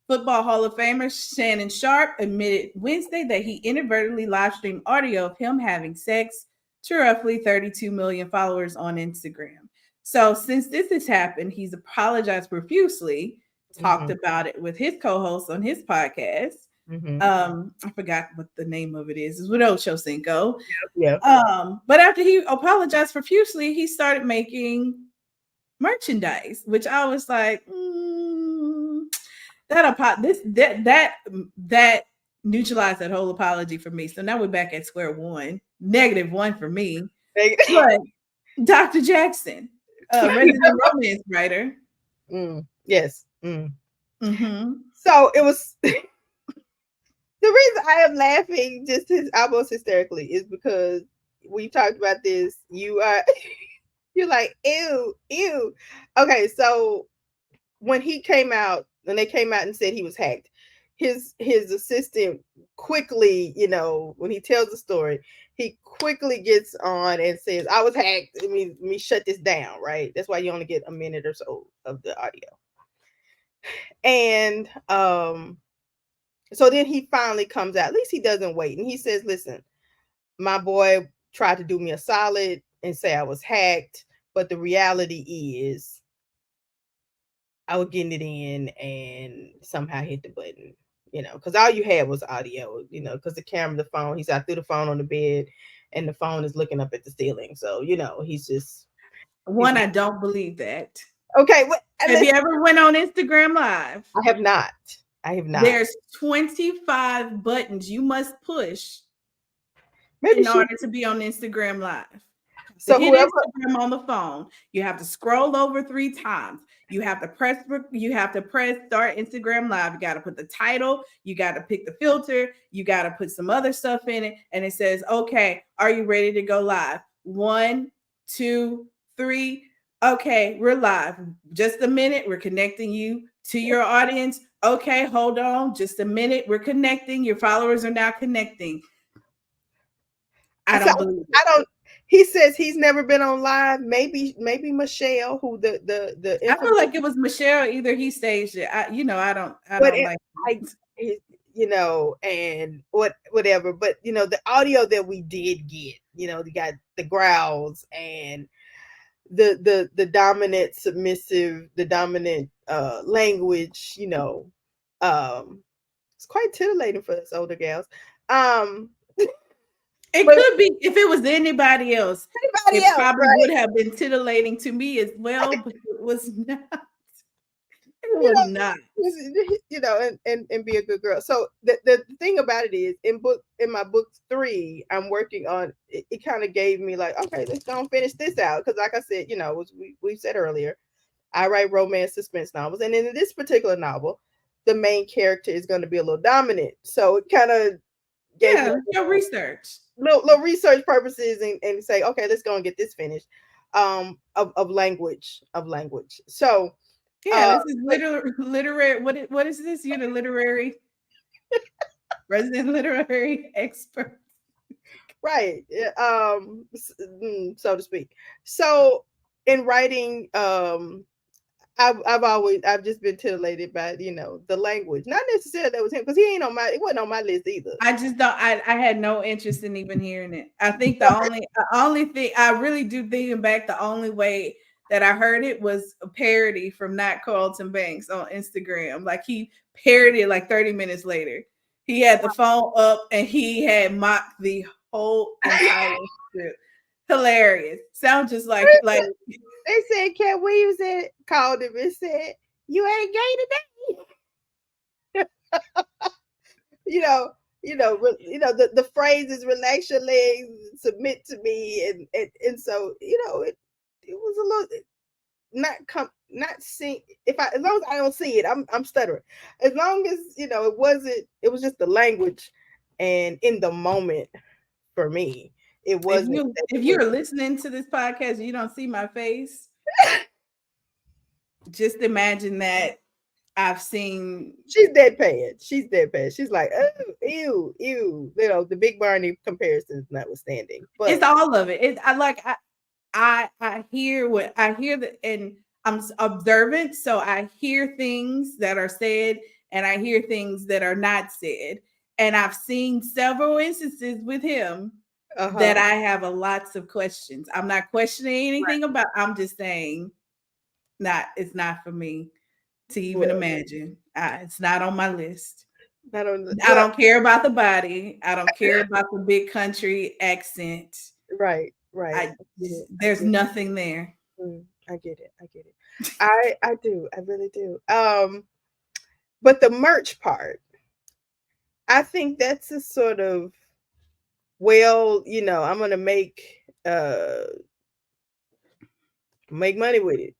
Speaker 3: Football Hall of Famer Shannon Sharp admitted Wednesday that he inadvertently live streamed audio of him having sex to roughly 32 million followers on Instagram. So since this has happened, he's apologized profusely, talked about it with his co-host on his podcast. I forgot what the name of it is. It's with Ocho Cinco.
Speaker 2: Yeah.
Speaker 3: But after he apologized profusely, he started making merchandise, which I was like, that neutralized that whole apology for me. So now we're back at square one. -1 for me. But Dr. Jackson, resident romance writer.
Speaker 2: Yes. So it was the reason I am laughing just almost hysterically is because we talked about this. You're like, ew. Okay, so when they came out and said he was hacked, his assistant quickly, when he tells the story, he quickly gets on and says, I was hacked. Let me shut this down, right? That's why you only get a minute or so of the audio. And so then he finally comes out. At least he doesn't wait. And he says, listen, my boy tried to do me a solid and say I was hacked. But the reality is I was getting it in and somehow hit the button, because all you had was audio, because the camera, the phone, I threw the phone on the bed and the phone is looking up at the ceiling. So, he's just.
Speaker 3: I don't believe that.
Speaker 2: Okay.
Speaker 3: Have you ever went on Instagram Live?
Speaker 2: I have not.
Speaker 3: There's 25 buttons you must push in order to be on Instagram Live. So hit Instagram on the phone. You have to scroll over 3 times. You have to press start Instagram Live. You got to put the title. You got to pick the filter. You got to put some other stuff in it. And it says, okay, are you ready to go live? 1, 2, 3. Okay, we're live. Just a minute. We're connecting you to your audience, okay, hold on just a minute. We're connecting. Your followers are now connecting. I don't believe it.
Speaker 2: I don't. He says he's never been on live. Maybe Michelle, who the
Speaker 3: I feel like it was Michelle. Either he staged it. I don't like.
Speaker 2: And whatever. But the audio that we did get, we got the growls and the dominant submissive, the dominant language. It's quite titillating for us older gals.
Speaker 3: It could be if it was anybody else. It probably would have been tittillating to me as well, but it was not. It was not.
Speaker 2: And be a good girl. So the thing about it is, in my book 3, I'm working on it. It kind of gave me like, okay, let's go and finish this out, because like I said, we said earlier, I write romance suspense novels, and in this particular novel, the main character is going to be a little dominant. So it kind of
Speaker 3: your research.
Speaker 2: Little research purposes, and say, okay, let's go and get this finished. Of language. So
Speaker 3: this is literary. What is this? You're the literary resident literary expert,
Speaker 2: right? So to speak. So in writing, I've just been titillated by the language. Not necessarily that was him, because it wasn't on my list either.
Speaker 3: I just don't. I had no interest in even hearing it. I think the only thing I really do thinking back, the only way that I heard it was a parody from Not Carlton Banks on Instagram. Like he parodied like 30 minutes later. He had the phone up and he had mocked the whole entire script. Hilarious. Sounds just like
Speaker 2: they said Cat Williams called him and said, "You ain't gay today." The phrase is "relax your legs, submit to me," and so it was a little not seen. As long as I don't see it, I'm stuttering. As long as it was just the language, and in the moment for me. It wasn't.
Speaker 3: If you're listening to this podcast and you don't see my face, just imagine that I've seen.
Speaker 2: She's deadpan. She's like, oh, ew. The Big Barney comparisons notwithstanding, but
Speaker 3: it's all of it. I hear and I'm observant, so I hear things that are said and I hear things that are not said, and I've seen several instances with him. That I have lots of questions. I'm not questioning anything about. I'm just saying, it's not for me to even imagine. It's not on my list. I don't care about the body. I don't care about the big country accent.
Speaker 2: Right.
Speaker 3: There's nothing there.
Speaker 2: I get it. I do. I really do. But the merch part, I think that's a sort of. Well, I'm gonna make money with it.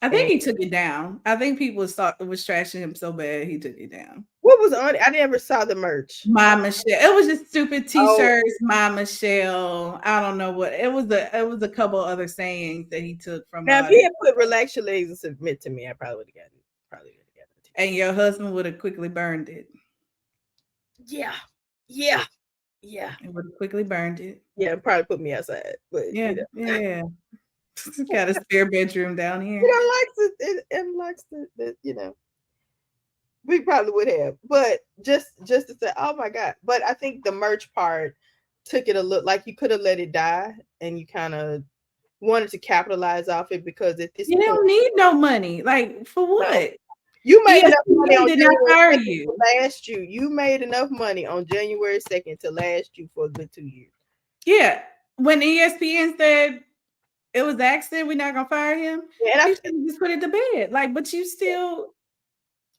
Speaker 3: I think he took it down. I think people was trashing him so bad he took it down.
Speaker 2: What was on it? I never saw the merch.
Speaker 3: My Michelle. It was just stupid t-shirts. My Michelle. I don't know what it was. It was a couple other sayings that he took from.
Speaker 2: Now, if he had put "relax your legs and submit to me," I probably would have gotten it.
Speaker 3: And your husband would have quickly burned it.
Speaker 2: Yeah.
Speaker 3: It would have quickly burned it.
Speaker 2: Yeah, probably put me outside. But
Speaker 3: yeah. Got a spare bedroom down here.
Speaker 2: Likes the we probably would have, but just to say, oh my God. But I think the merch part took it a look like you could have let it die, and you kind of wanted to capitalize off it, because at this
Speaker 3: point, you don't need no money. Like, for what? No.
Speaker 2: You made enough money on January 2nd to last you. You made enough money on January 2nd to last you for a good 2 years.
Speaker 3: Yeah. When ESPN said it was the accident, we're not gonna fire him. Yeah, and you just put it to bed. Like, but you still.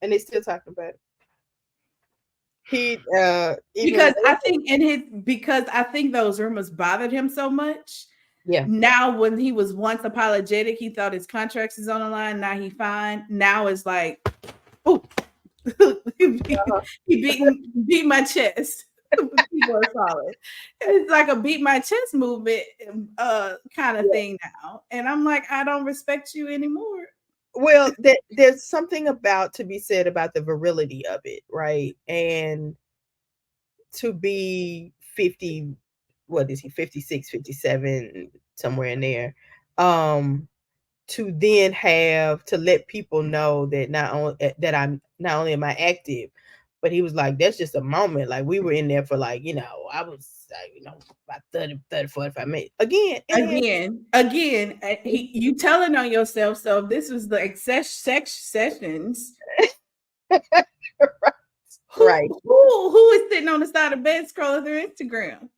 Speaker 2: And they still talking about it.
Speaker 3: Because I think those rumors bothered him so much.
Speaker 2: Yeah.
Speaker 3: Now, when he was once apologetic, he thought his contracts is on the line. Now he fine. Now it's like, oh, he beat my chest. People are solid. It's like a beat my chest movement kind of thing now. And I'm like, I don't respect you anymore.
Speaker 2: Well, there's something about to be said about the virility of it, right? And to be 50, what is he, 56, 57, somewhere in there, to then have to let people know that not only that I'm not only am I active, but he was like, that's just a moment. Like we were in there for like, I was about 30, 45 minutes. Again, and
Speaker 3: You telling on yourself. So this was the sex sessions.
Speaker 2: right.
Speaker 3: Who is sitting on the side of the bed scrolling through Instagram?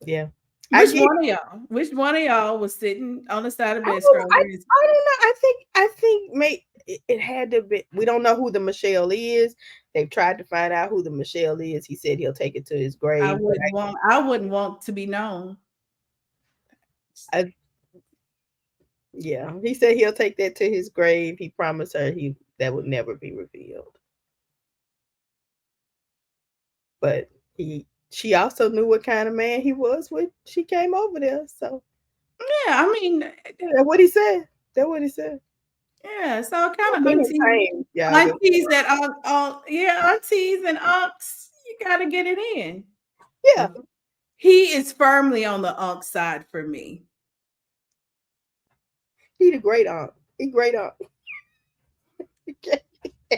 Speaker 2: Yeah.
Speaker 3: Which one of y'all was sitting on the side of the bed scrolling?
Speaker 2: I don't know. I think it had to be. We don't know who the Michelle is. They've tried to find out who the Michelle is. He said he'll take it to his grave.
Speaker 3: I wouldn't want to be known.
Speaker 2: Yeah, he said he'll take that to his grave. He promised her that would never be revealed. But she also knew what kind of man he was when she came over there. So
Speaker 3: yeah, I mean,
Speaker 2: that's what he said. That's what he said.
Speaker 3: Yeah, so kind of aunties that aunties and uncles, you gotta get it in.
Speaker 2: Yeah,
Speaker 3: he is firmly on the unc side for me.
Speaker 2: He the great aunt. He great aunt.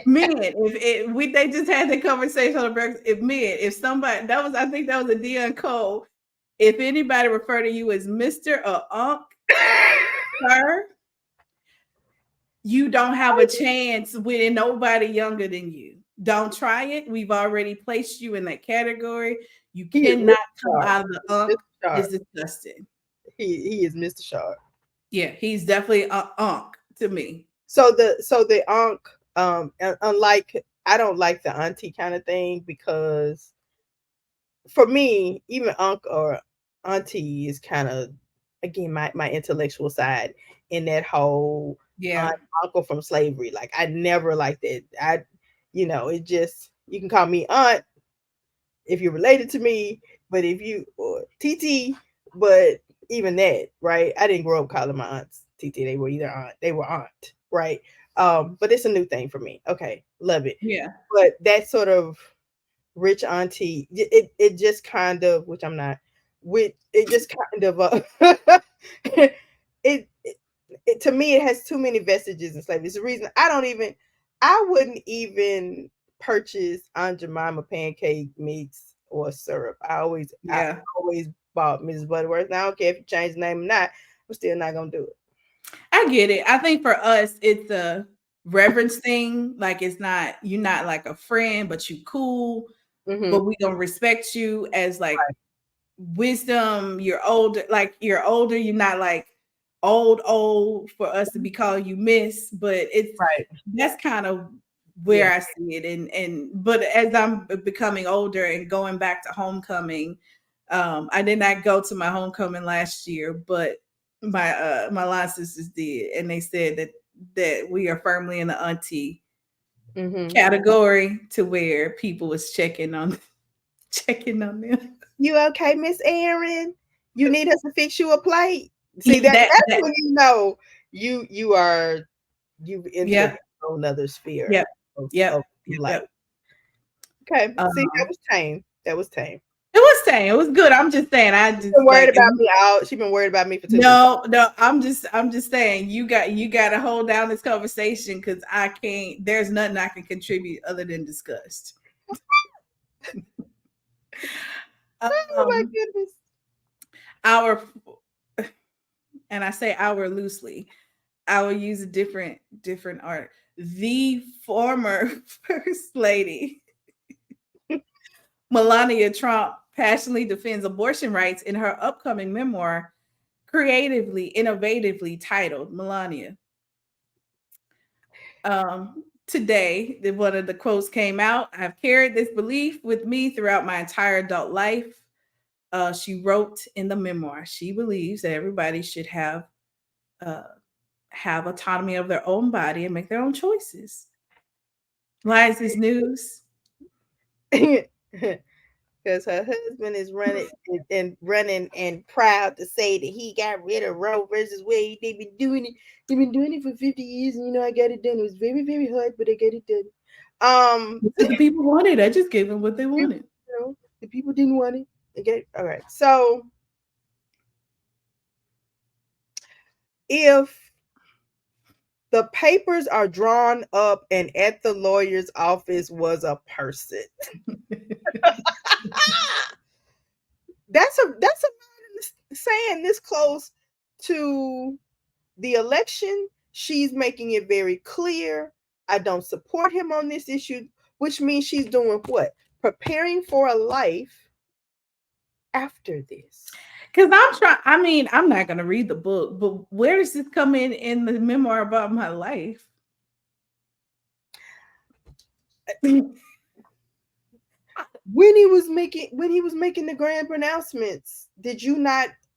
Speaker 3: Man, if they just had that conversation on the breakfast. If somebody I think that was a Dion Cole. If anybody refer to you as Mr. or Unc, sir, you don't have a chance with nobody younger than you. Don't try it. We've already placed you in that category. You cannot come out of the Unc. It's disgusting.
Speaker 2: He is Mr. Sharp.
Speaker 3: Yeah, he's definitely an Unc to me.
Speaker 2: So the Unc, unlike, I don't like the auntie kind of thing, because for me, even Unc or auntie is kind of, again, my intellectual side in that whole uncle from slavery. Like I never liked it. It just, you can call me aunt if you're related to me, but if you or TT, but even that, right? I didn't grow up calling my aunts TT. They were either aunt, they were aunt, right? But it's a new thing for me. Okay, love it.
Speaker 3: Yeah.
Speaker 2: But that sort of rich auntie, it just kind of, which I'm not, with it just kind of it to me, it has too many vestiges in slavery. It's the reason I wouldn't even purchase Aunt Jemima pancake mix or syrup. I always bought Mrs. Butterworth. And I don't care if you change the name or not, I'm still not gonna do it.
Speaker 3: I get it. I think for us, it's a reverence thing. Like you're not like a friend, but you cool. Mm-hmm. But we gonna respect you as like wisdom. You're older, you're not like old for us to be calling you miss, but it's that's kind of where I see it. But as I'm becoming older and going back to homecoming, I did not go to my homecoming last year, but my line sisters did, and they said that we are firmly in the auntie category, to where people was checking on them.
Speaker 2: You okay, Miss Erin? You need us to fix you a plate. See, that's when you know you've entered another sphere.
Speaker 3: Yep.
Speaker 2: Okay. See, that was tame. It was tame.
Speaker 3: It was good. I'm just saying. She's been worried about
Speaker 2: me. She's been worried about me for 2
Speaker 3: years. No. I'm just saying. You got to hold down this conversation, because I can't. There's nothing I can contribute other than disgust.
Speaker 2: Oh my goodness.
Speaker 3: And I say our loosely, I will use a different art. The former First Lady, Melania Trump, passionately defends abortion rights in her upcoming memoir, creatively, innovatively titled Melania. Today, one of the quotes came out. I've carried this belief with me throughout my entire adult life. She wrote in the memoir, she believes that everybody should have autonomy of their own body and make their own choices. Why is this news?
Speaker 2: because her husband is running and proud to say that he got rid of Roe versus Wade. They've been doing it. They've been doing it for 50 years, and I got it done. It was very, very hard, but I got it done.
Speaker 3: The people wanted. I just gave them what they wanted.
Speaker 2: The people didn't want it. Okay, all right. So if the papers are drawn up and at the lawyer's office was a person, that's a saying this close to the election. She's making it very clear, I don't support him on this issue, which means she's doing what? Preparing for a life after this.
Speaker 3: Because I'm not going to read the book, but where does this come in the memoir about my life?
Speaker 2: When he was making the grand pronouncements,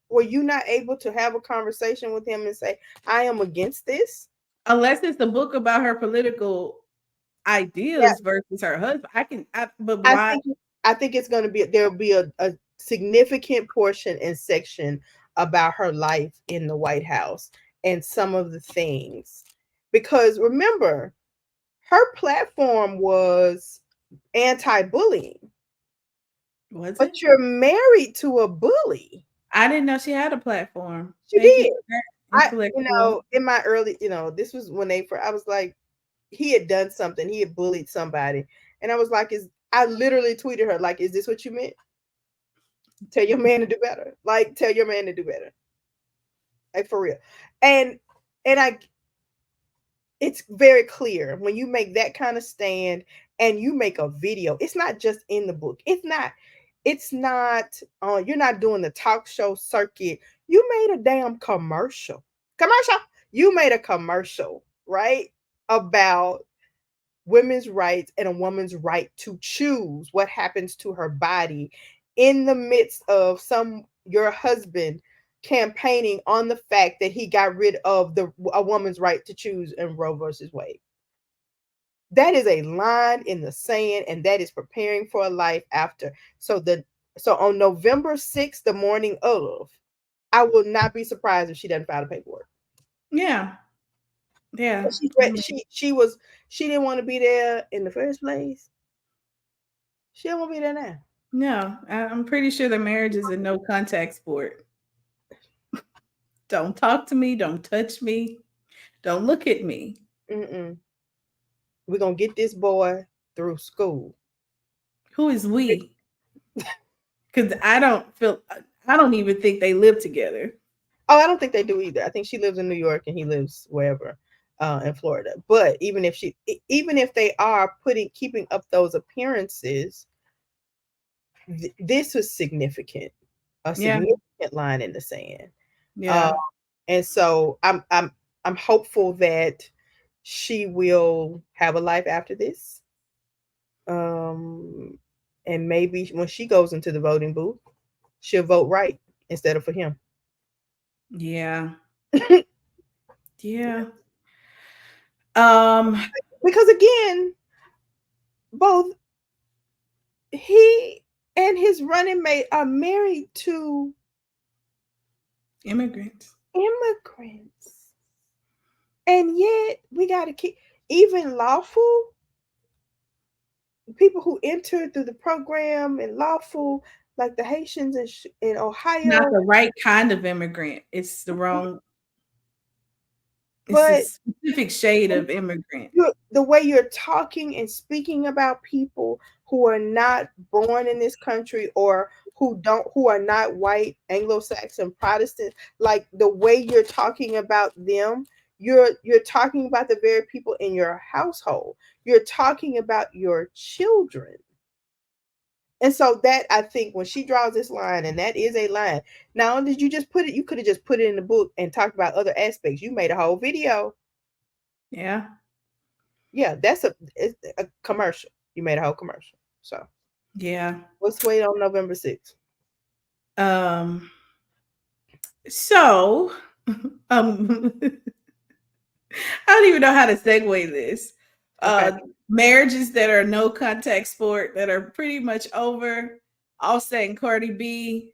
Speaker 2: were you not able to have a conversation with him and say, I am against this?
Speaker 3: Unless it's the book about her political ideas versus her husband. But why?
Speaker 2: I think it's going to be, there'll be a significant portion and section about her life in the White House and some of the things, because remember, her platform was anti-bullying. But you're married to a bully.
Speaker 3: I didn't know she had a platform.
Speaker 2: She did. In my early, this was when I was like, he had done something. He had bullied somebody. And I was like, I literally tweeted her, like, is this what you meant? Tell your man to do better. Like, tell your man to do better. Like, for real. And it's very clear when you make that kind of stand and you make a video. It's not just in the book. It's not, you're not doing the talk show circuit. You made a damn commercial. You made a commercial, right? About women's rights and a woman's right to choose what happens to her body in the midst of your husband campaigning on the fact that he got rid of a woman's right to choose in Roe versus Wade. That is a line in the sand, and that is preparing for a life after. So on November 6th, the morning of, I will not be surprised if she doesn't file the paperwork.
Speaker 3: Yeah.
Speaker 2: She didn't want to be there in the first place. She don't want to be there now.
Speaker 3: No, I'm pretty sure the marriage is a no contact sport. Don't talk to me. Don't touch me. Don't look at me.
Speaker 2: We're going to get this boy through school.
Speaker 3: Who is we? Because I don't even think they live together.
Speaker 2: Oh, I don't think they do either. I think she lives in New York and he lives wherever in Florida. But even if they are keeping up those appearances, this was significant. A significant line in the sand.
Speaker 3: Yeah.
Speaker 2: And so I'm hopeful that she will have a life after this. And maybe when she goes into the voting booth, she'll vote right instead of for him.
Speaker 3: Yeah. Yeah.
Speaker 2: Because again, both he and his running mate are married to
Speaker 3: immigrants.
Speaker 2: And yet we got to keep, even lawful people who entered through the program and lawful, like the Haitians in Ohio.
Speaker 3: Not the right kind of immigrant. It's the wrong.
Speaker 2: But
Speaker 3: it's a specific shade of immigrant.
Speaker 2: The way you're talking and speaking about people who are not born in this country or who are not white, Anglo-Saxon, Protestant, like the way you're talking about them, you're talking about the very people in your household. You're talking about your children. And so that, I think, when she draws this line, and that is a line. Not only did you just put it, you could have just put it in the book and talked about other aspects. You made a whole video.
Speaker 3: Yeah.
Speaker 2: Yeah, it's a commercial. You made a whole commercial. So
Speaker 3: yeah.
Speaker 2: Let's wait on November 6th.
Speaker 3: So I don't even know how to segue this. Okay. Marriages that are no contact sport that are pretty much over. Offset and Cardi B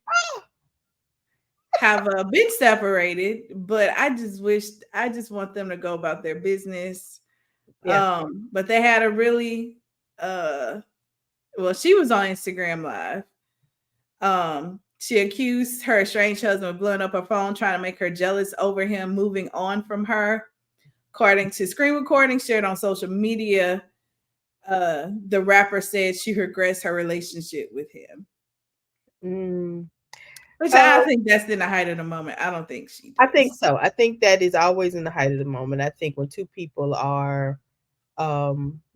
Speaker 3: have been separated, but I just want them to go about their business.
Speaker 2: Yeah.
Speaker 3: But they had a really well, she was on Instagram Live. She accused her estranged husband of blowing up her phone, trying to make her jealous over him moving on from her. According to screen recordings shared on social media, the rapper said she regrets her relationship with him. Which I think that's in the height of the moment. I don't think she does.
Speaker 2: I think so. I think that is always in the height of the moment. I think when two people are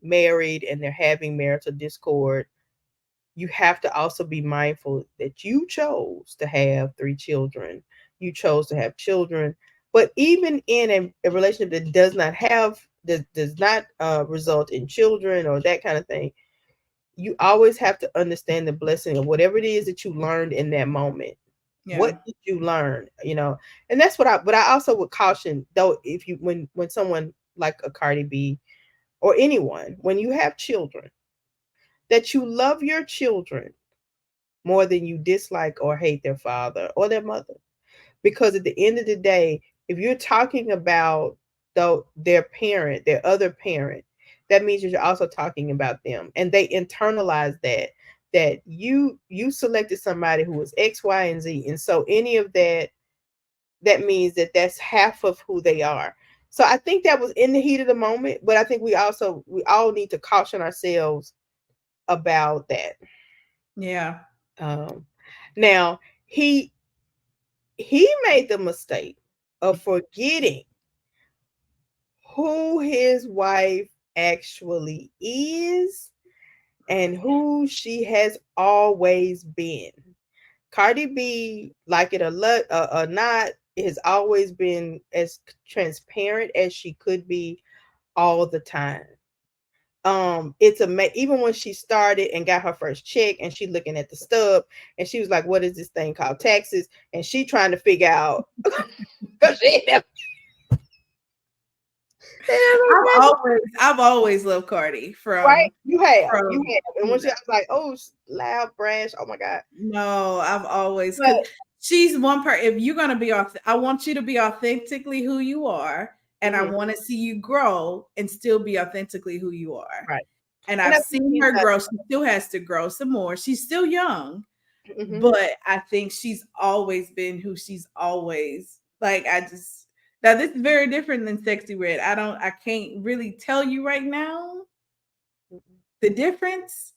Speaker 2: married and they're having marital discord, you have to also be mindful that you chose to have 3 children. You chose to have children. But even in a relationship that does not result in children or that kind of thing, you always have to understand the blessing of whatever it is that you learned in that moment. Yeah. What did you learn? And that's what I also would caution, though, if you when someone like a Cardi B or anyone, when you have children, that you love your children more than you dislike or hate their father or their mother. Because at the end of the day, if you're talking about their parent, their other parent, that means you're also talking about them. And they internalize that you selected somebody who was X, Y, and Z. And so any of that means that's half of who they are. So I think that was in the heat of the moment, but I think we all need to caution ourselves about that.
Speaker 3: Yeah.
Speaker 2: Now he made the mistake of forgetting who his wife actually is and who she has always been. Cardi B, like it or not, has always been as transparent as she could be all the time. It's even when she started and got her first check and she looking at the stub and she was like, what is this thing called taxes? And she trying to figure out because she never.
Speaker 3: I've always loved Cardi from
Speaker 2: right. You have, and when she was like, oh, loud, brash. Oh my God.
Speaker 3: No, I've always, because she's one part. If you're gonna be I want you to be authentically who you are, and I want to see you grow and still be authentically who you are.
Speaker 2: Right.
Speaker 3: And I've seen her grow. She still has to grow some more. She's still young, but I think she's always been who she's always like. Now this is very different than Sexy Red. I can't really tell you right now the difference.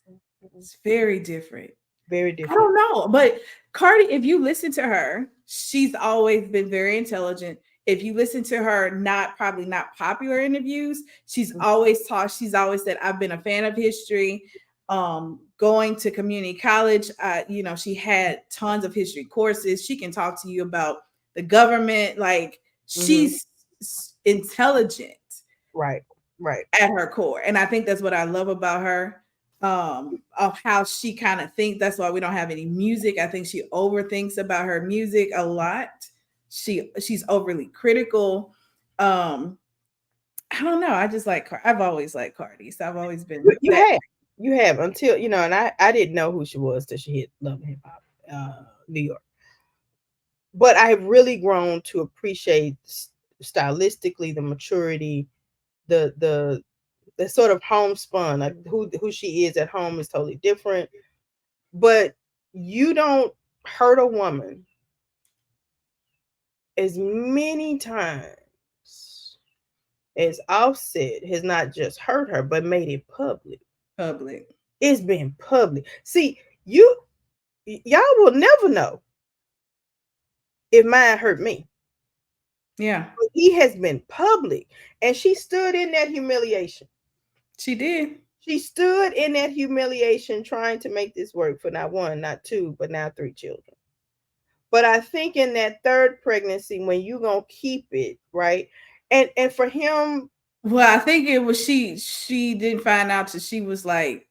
Speaker 3: It's very different.
Speaker 2: Very different.
Speaker 3: I don't know, but Cardi, if you listen to her, she's always been very intelligent. If you listen to her, probably not popular interviews, she's always taught. She's always said, "I've been a fan of history." Going to community college, she had tons of history courses. She can talk to you about the government. Like she's intelligent,
Speaker 2: right,
Speaker 3: at her core, and I think that's what I love about her. Of how she kind of thinks. That's why we don't have any music. I think she overthinks about her music a lot. She's overly critical. I don't know. I just I've always liked Cardi. So I've always been.
Speaker 2: You have until and I didn't know who she was till she hit Love and Hip Hop New York. But I have really grown to appreciate stylistically the maturity, the sort of homespun, like who she is at home is totally different. But you don't hurt a woman as many times as Offset has not just hurt her, but made it public. It's been public. See, y'all will never know if mine hurt me.
Speaker 3: Yeah.
Speaker 2: But he has been public. And she stood in that humiliation.
Speaker 3: She did.
Speaker 2: She stood in that humiliation trying to make this work for not 1, not 2, but now 3 children. But I think in that 3rd pregnancy, when you gonna keep it, right? And for him,
Speaker 3: well, I think it was she didn't find out till she was like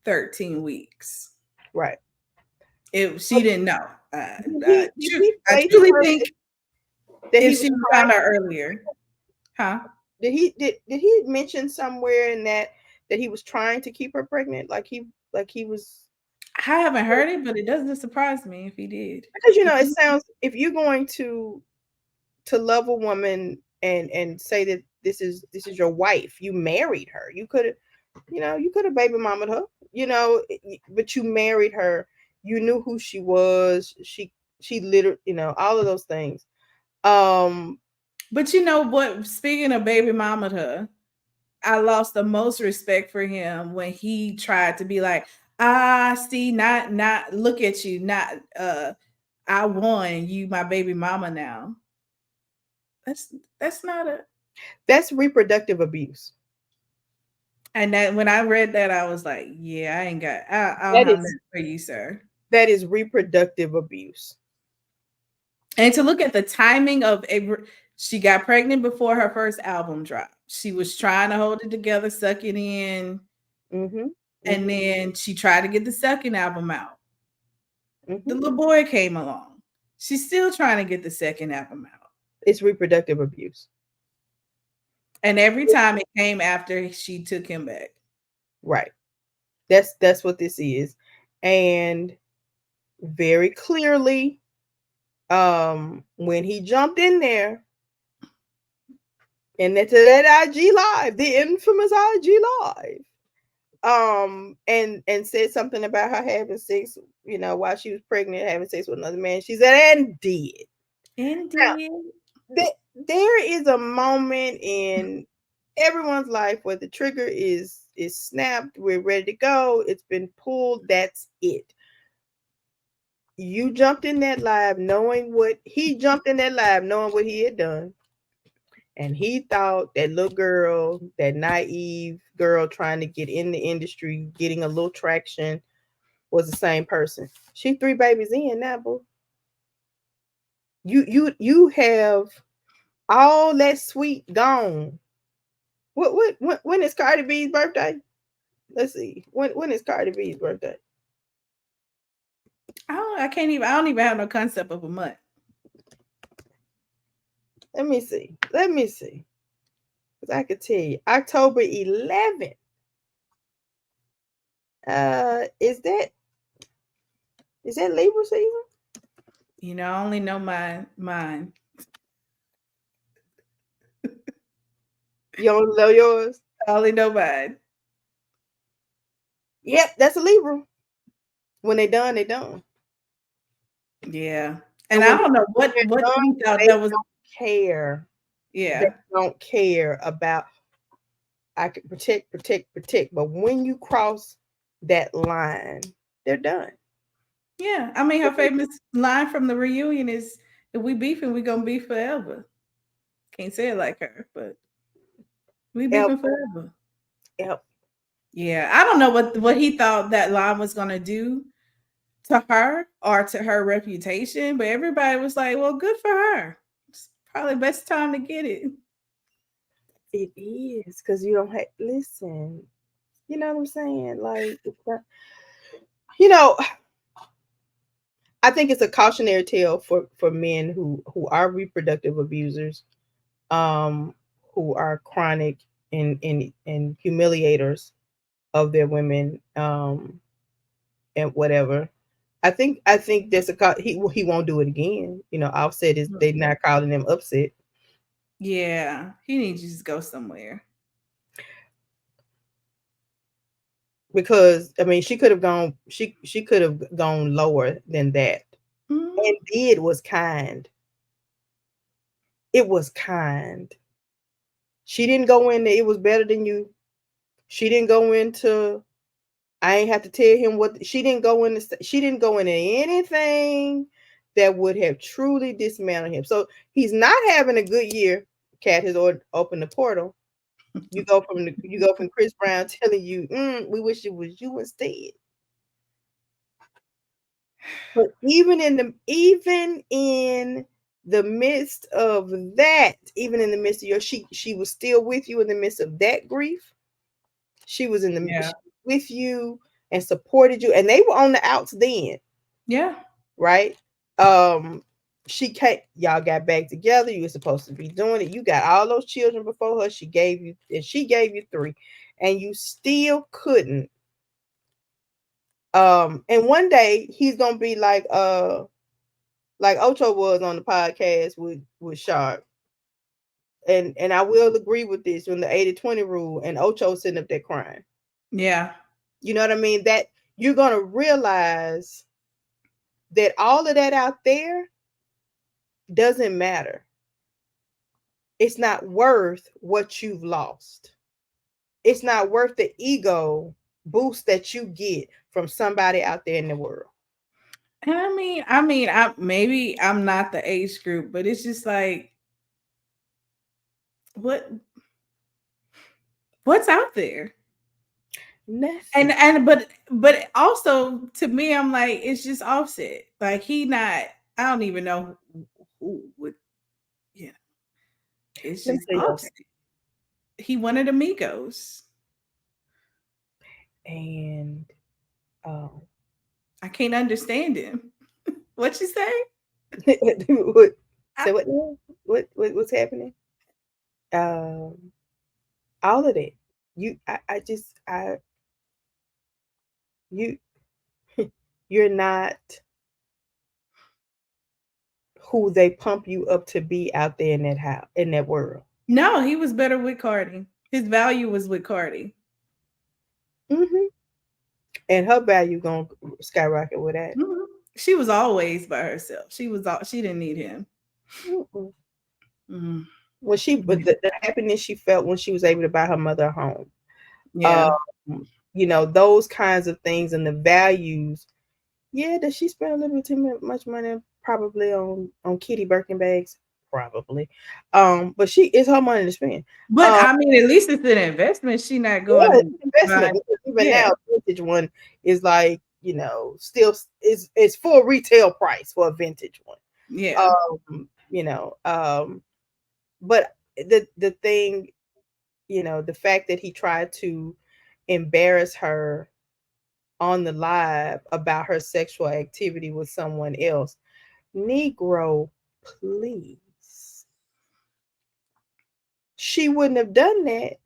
Speaker 3: 13 weeks.
Speaker 2: Right.
Speaker 3: She didn't know. I truly think that if she found out earlier. Huh?
Speaker 2: Did he mention somewhere in that he was trying to keep her pregnant? Like he was.
Speaker 3: I haven't heard it, but it doesn't surprise me if he did.
Speaker 2: Because it sounds, if you're going to love a woman and say that this is your wife, you married her. You could have baby mamaed her, but you married her. You knew who she was. She literally, all of those things.
Speaker 3: But you know what? Speaking of baby mamaed her, I lost the most respect for him when he tried to be like, see, not look at you, not I won, you my baby mama now. That's not a
Speaker 2: that's reproductive abuse.
Speaker 3: And that when I read that, I was like, yeah, I don't have nothing for you, sir.
Speaker 2: That is reproductive abuse.
Speaker 3: And to look at the timing of she got pregnant before her first album dropped. She was trying to hold it together, suck it in.
Speaker 2: Mm-hmm.
Speaker 3: And then she tried to get the second album out.
Speaker 2: Mm-hmm.
Speaker 3: The little boy came along. She's still trying to get the second album out.
Speaker 2: It's reproductive abuse.
Speaker 3: And every time it came after she took him back.
Speaker 2: Right. That's what this is. And very clearly, when he jumped in there and to that IG live, the infamous IG live, and said something about her having sex, while she was pregnant, having sex with another man. She said, and did. Now, there is a moment in everyone's life where the trigger is snapped. We're ready to go. It's been pulled. That's it. You jumped in that live knowing what he had done. And he thought that little girl, that naive girl trying to get in the industry, getting a little traction, was the same person. She 3 babies in now, boo. You have all that sweet gone. When is Cardi B's birthday? Let's see. When is Cardi B's birthday?
Speaker 3: I don't even have no concept of a month.
Speaker 2: Let me see. Because I could tell you. October 11th. Is that Libra season?
Speaker 3: I only know mine.
Speaker 2: You don't know yours?
Speaker 3: I only know mine.
Speaker 2: Yep, that's a Libra. When they done, they done.
Speaker 3: Yeah. And I don't know what you thought that was.
Speaker 2: Don't care.
Speaker 3: Yeah.
Speaker 2: They don't care about, I can protect. But when you cross that line, they're done.
Speaker 3: Yeah. I mean, her famous line from the reunion is, if we beefing, we gonna beef forever. Can't say it like her, but we beefing forever.
Speaker 2: Yep.
Speaker 3: Yeah. I don't know what he thought that line was gonna do to her or to her reputation, but everybody was like, well, good for her. It's probably the best time to get it.
Speaker 2: It is, because you don't have, listen, you know what I'm saying? Like, I think it's a cautionary tale for men who are reproductive abusers, who are chronic and humiliators of their women, and whatever. I think there's he won't do it again. Offset is they're not calling him upset.
Speaker 3: Yeah, he needs to just go somewhere.
Speaker 2: Because I mean, she could have gone. She could have gone lower than that.
Speaker 3: Mm-hmm.
Speaker 2: And it was kind. It was kind. She didn't go in there. It was better than you. She didn't go into. I ain't have to tell him what. She didn't go into. She didn't go into anything that would have truly dismantled him. So he's not having a good year. Cat has opened the portal. You go from Chris Brown telling you, we wish it was you instead. But even in the midst of that, even in the midst of she was still with you in the midst of that grief. She was with you and supported you, and they were on the outs then.
Speaker 3: Yeah.
Speaker 2: Right. Y'all got back together. You were supposed to be doing it. You got all those children before her. She gave you 3, and you still couldn't And one day he's gonna be like Ocho was on the podcast with Sharp. And I will agree with this when the 80-20 rule and Ocho sitting up there crying.
Speaker 3: Yeah.
Speaker 2: You know what I mean? That you're gonna realize that all of that out there doesn't matter. It's not worth what you've lost. It's not worth the ego boost that you get from somebody out there in the world.
Speaker 3: And I maybe I'm not the age group, but it's just like what's out there?
Speaker 2: Nothing.
Speaker 3: And but also to me, I'm like, it's just Offset. Like I don't even know who would, yeah. It's
Speaker 2: Let me
Speaker 3: just
Speaker 2: tell you
Speaker 3: Offset. He wanted Amigos.
Speaker 2: And
Speaker 3: I can't understand him. What you say?
Speaker 2: what's happening? All of that. You you're not who they pump you up to be out there in that house, in that world.
Speaker 3: No, he was better with Cardi. His value was with Cardi.
Speaker 2: Mm-hmm. And her value gonna skyrocket with that.
Speaker 3: Mm-hmm. She was always by herself. She didn't need him.
Speaker 2: Mm-hmm. When but the happiness she felt when she was able to buy her mother a home.
Speaker 3: Yeah.
Speaker 2: Those kinds of things and the values. Yeah, does she spend a little bit too much money probably on Kitty Birkin bags? Probably. But it's her money to spend.
Speaker 3: But at least it's an investment. She not going
Speaker 2: to investment because even now vintage one is like, still is full retail price for a vintage one.
Speaker 3: Yeah.
Speaker 2: But the thing, the fact that he tried to embarrass her on the live about her sexual activity with someone else. Negro, please. She wouldn't have done that.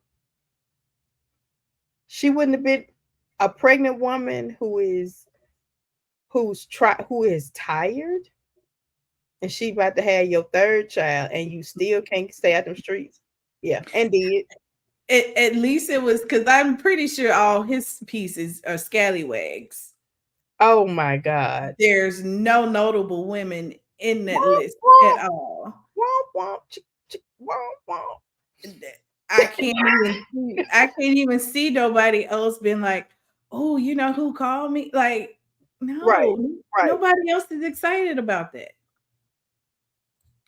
Speaker 2: She wouldn't have been a pregnant woman who is tired, and she about to have your third child, and you still can't stay out them streets. Yeah, and did.
Speaker 3: At least it was, because I'm pretty sure all his pieces are scallywags.
Speaker 2: Oh my God.
Speaker 3: There's no notable women in that list at all. I can't even see nobody else being like, oh, you know who called me? Like, no,
Speaker 2: right.
Speaker 3: Nobody else is excited about that.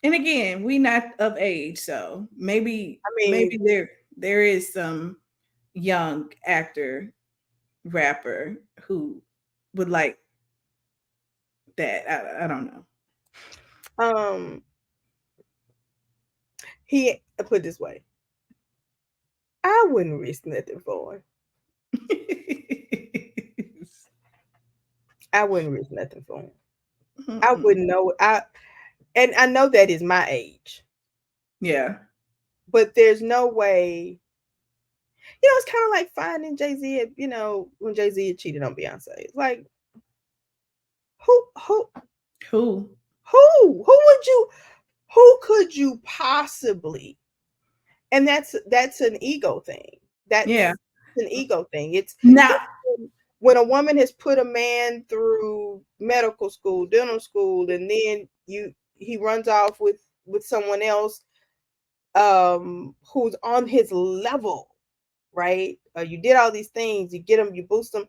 Speaker 3: And again, we not of age, so maybe there is some young actor, rapper who would like that. I don't know.
Speaker 2: He put it this way. I wouldn't risk nothing for him. I wouldn't risk nothing for him. I wouldn't know. And I know that is my age.
Speaker 3: Yeah.
Speaker 2: But there's no way. It's kind of like finding Jay-Z, when Jay-Z cheated on Beyonce. It's like, who could you possibly? And that's an ego thing. That's an ego thing. It's when a woman has put a man through medical school, dental school, and then he runs off with someone else who's on his level, right? You did all these things, you get them, you boost them,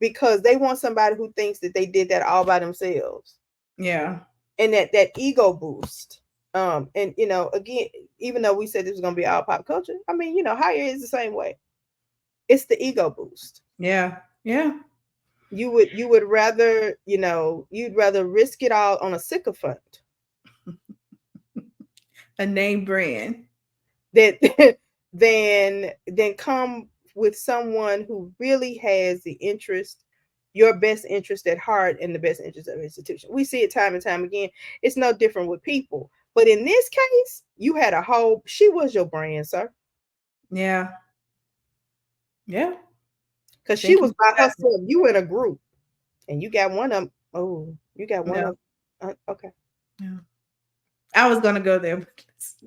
Speaker 2: because they want somebody who thinks that they did that all by themselves.
Speaker 3: Yeah.
Speaker 2: And that ego boost. And again, even though we said this was going to be all pop culture, higher is the same way. It's the ego boost.
Speaker 3: Yeah. Yeah.
Speaker 2: You would rather, you'd rather risk it all on a sycophant.
Speaker 3: A name brand.
Speaker 2: Than come with someone who really has your best interest at heart and the best interest of the institution. We see it time and time again. It's no different with people. But in this case, you had she was your brand, sir.
Speaker 3: Yeah. Yeah.
Speaker 2: Because she was by herself. You in a group, and you got one of them. Oh, you got one of them. Okay.
Speaker 3: Yeah. I was gonna go there, but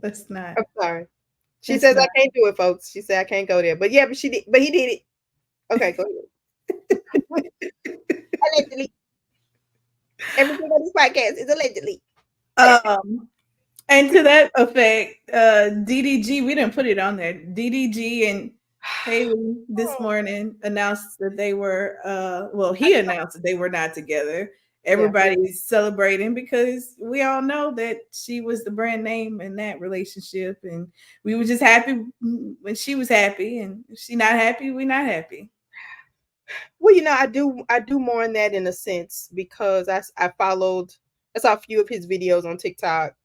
Speaker 3: let's not.
Speaker 2: I'm sorry. She says I can't do it, folks. She said I can't go there. But yeah, but she did. But he did it. Okay, go ahead. Allegedly. Everything on this podcast is allegedly.
Speaker 3: And to that effect, DDG, we didn't put it on there. DDG and Haley this morning announced that they were, he announced that they were not together. Everybody's celebrating because we all know that she was the brand name in that relationship. And we were just happy when she was happy. And if she's not happy, we're not happy.
Speaker 2: Well, I do more in that in a sense because I saw a few of his videos on TikTok.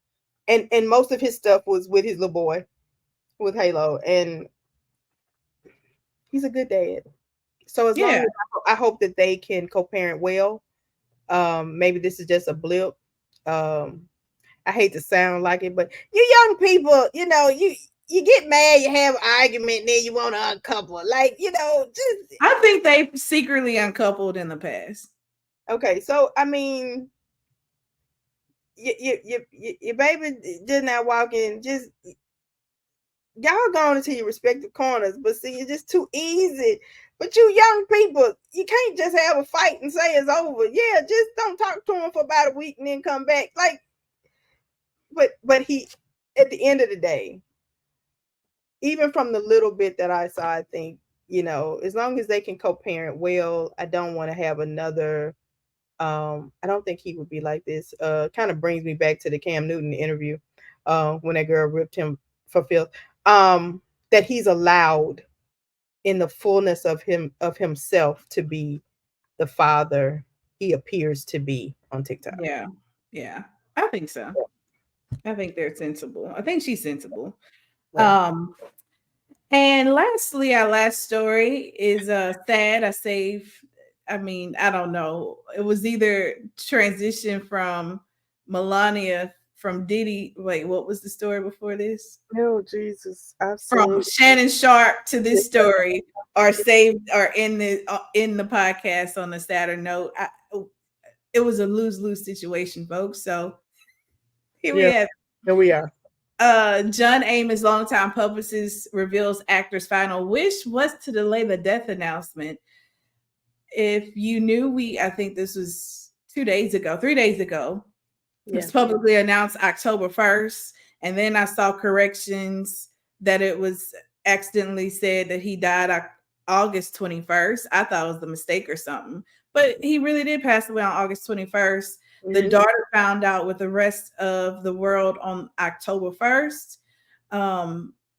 Speaker 2: And most of his stuff was with his little boy, with Halo, and he's a good dad. So as long as I hope that they can co-parent well. Maybe this is just a blip. I hate to sound like it, but you young people, you get mad, you have an argument, and then you want to uncouple. Like, just.
Speaker 3: I think they secretly uncoupled in the past.
Speaker 2: Okay, so I mean. Your baby just not walking, just y'all going into your respective corners, but see, it's just too easy. But you young people, you can't just have a fight and say it's over. Yeah, just don't talk to him for about a week and then come back. Like, but he, at the end of the day, even from the little bit that I saw, I think, as long as they can co-parent well, I don't want to have another. I don't think he would be like this. Kind of brings me back to the Cam Newton interview when that girl ripped him for filth. That he's allowed in the fullness of himself to be the father he appears to be on TikTok.
Speaker 3: Yeah, I think so. I think they're sensible. I think she's sensible.
Speaker 2: Yeah.
Speaker 3: And lastly, our last story is sad. I don't know. It was either transition from Melania from Diddy. Wait, what was the story before this?
Speaker 2: Oh, Jesus.
Speaker 3: From Shannon Sharp to this story are saved or in the podcast on the sadder note. It was a lose-lose situation, folks. So here we are. John Amos, longtime publicist, reveals actor's final wish was to delay the death announcement. If you knew, I think this was 3 days ago. It was publicly announced October 1st. And then I saw corrections that it was accidentally said that he died August 21st. I thought it was a mistake or something. But he really did pass away on August 21st. Mm-hmm. The daughter found out with the rest of the world on October 1st.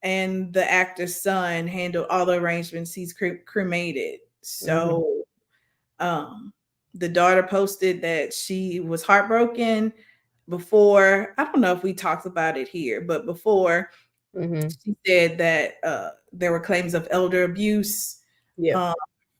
Speaker 3: And the actor's son handled all the arrangements. He's cremated. So the daughter posted that she was heartbroken before. I don't know if we talked about it here, but before she said that there were claims of elder abuse.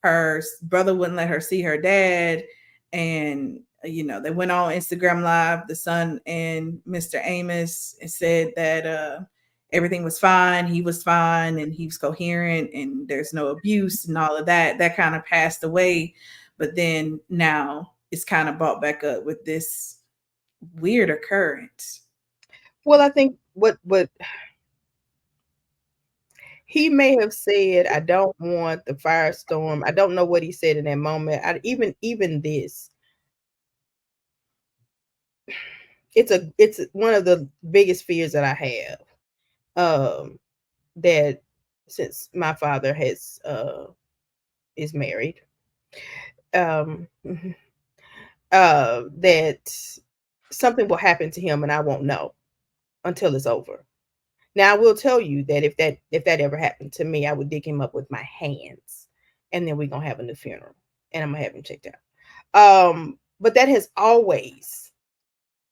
Speaker 3: Her brother wouldn't let her see her dad. And, they went on Instagram Live, the son and Mr. Amos, and said that everything was fine. He was fine and he was coherent and there's no abuse and all of that. That kind of passed away. But then now it's kind of brought back up with this weird occurrence.
Speaker 2: Well, I think what he may have said, I don't want the firestorm. I don't know what he said in that moment. Even this. It's one of the biggest fears that I have. That since my father is married, that something will happen to him and I won't know until it's over. Now I will tell you that if that ever happened to me, I would dig him up with my hands, and then we're gonna have a new funeral, and I'm gonna have him checked out. But that has always,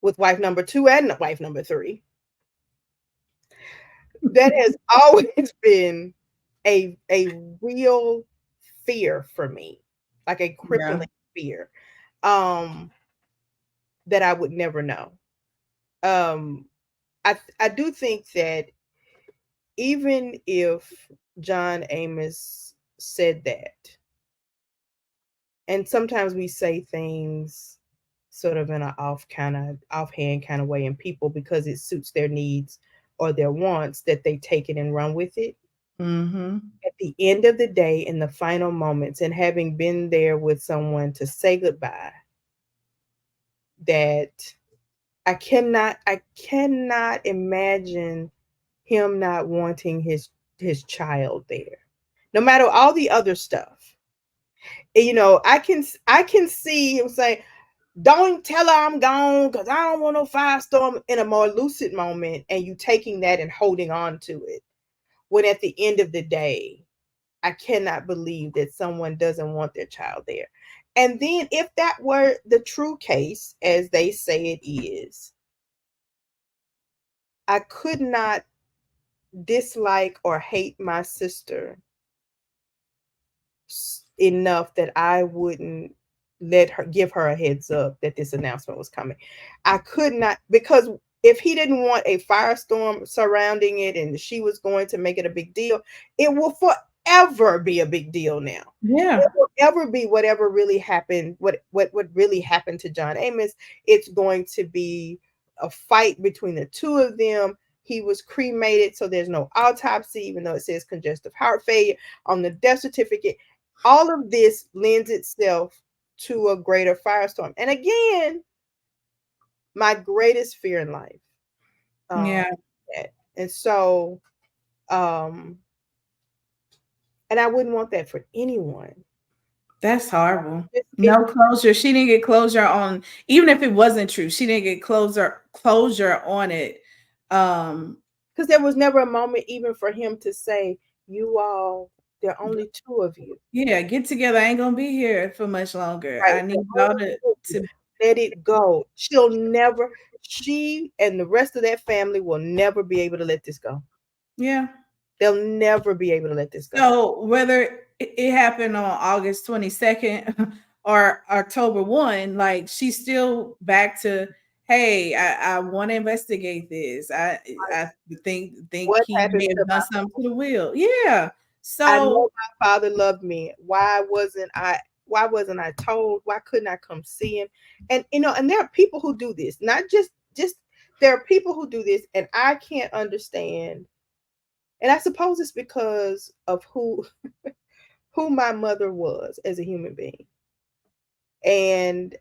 Speaker 2: with wife number 2 and wife number 3, that has always been a real fear for me, like a crippling fear, that I would never know. I do think that even if John Amos said that, And sometimes we say things sort of in an offhand kind of way, and people, because it suits their needs or their wants, that they take it and run with it.
Speaker 3: Mm-hmm.
Speaker 2: At the end of the day, in the final moments, and having been there with someone to say goodbye, that I cannot imagine him not wanting his child there, no matter all the other stuff. I can see him saying, "Don't tell her I'm gone because I don't want no firestorm," in a more lucid moment, and you taking that and holding on to it. When at the end of the day, I cannot believe that someone doesn't want their child there. And then, if that were the true case, as they say it is, I could not dislike or hate my sister enough that I wouldn't give her a heads up that this announcement was coming. I could not, because if he didn't want a firestorm surrounding it and she was going to make it a big deal, it will forever be a big deal now.
Speaker 3: Yeah.
Speaker 2: It will ever be whatever really happened, what really happened to John Amos. It's going to be a fight between the two of them. He was cremated, so there's no autopsy, even though it says congestive heart failure on the death certificate. All of this lends itself to a greater firestorm. And again, my greatest fear in life.
Speaker 3: Yeah.
Speaker 2: And so, and I wouldn't want that for anyone.
Speaker 3: That's horrible. No closure. She didn't get closure on, even if it wasn't true, she didn't get closure on it.
Speaker 2: Because there was never a moment even for him to say, "You all, there are only two of you.
Speaker 3: Yeah, get together. I ain't gonna be here for much longer.
Speaker 2: Right.
Speaker 3: I need y'all to
Speaker 2: let it go." She and the rest of that family will never be able to let this go.
Speaker 3: Yeah.
Speaker 2: They'll never be able to let this go.
Speaker 3: So whether it happened on August 22nd or October 1, like, she's still back to, hey, I want to investigate this. I think
Speaker 2: What
Speaker 3: he
Speaker 2: happened
Speaker 3: may have
Speaker 2: to
Speaker 3: done something to the will. Yeah.
Speaker 2: I know
Speaker 3: So
Speaker 2: my father loved me. Why wasn't I told? Why couldn't I come see him? And and there are people who do this, not just there are people who do this, and I can't understand. And I suppose it's because of who my mother was as a human being. And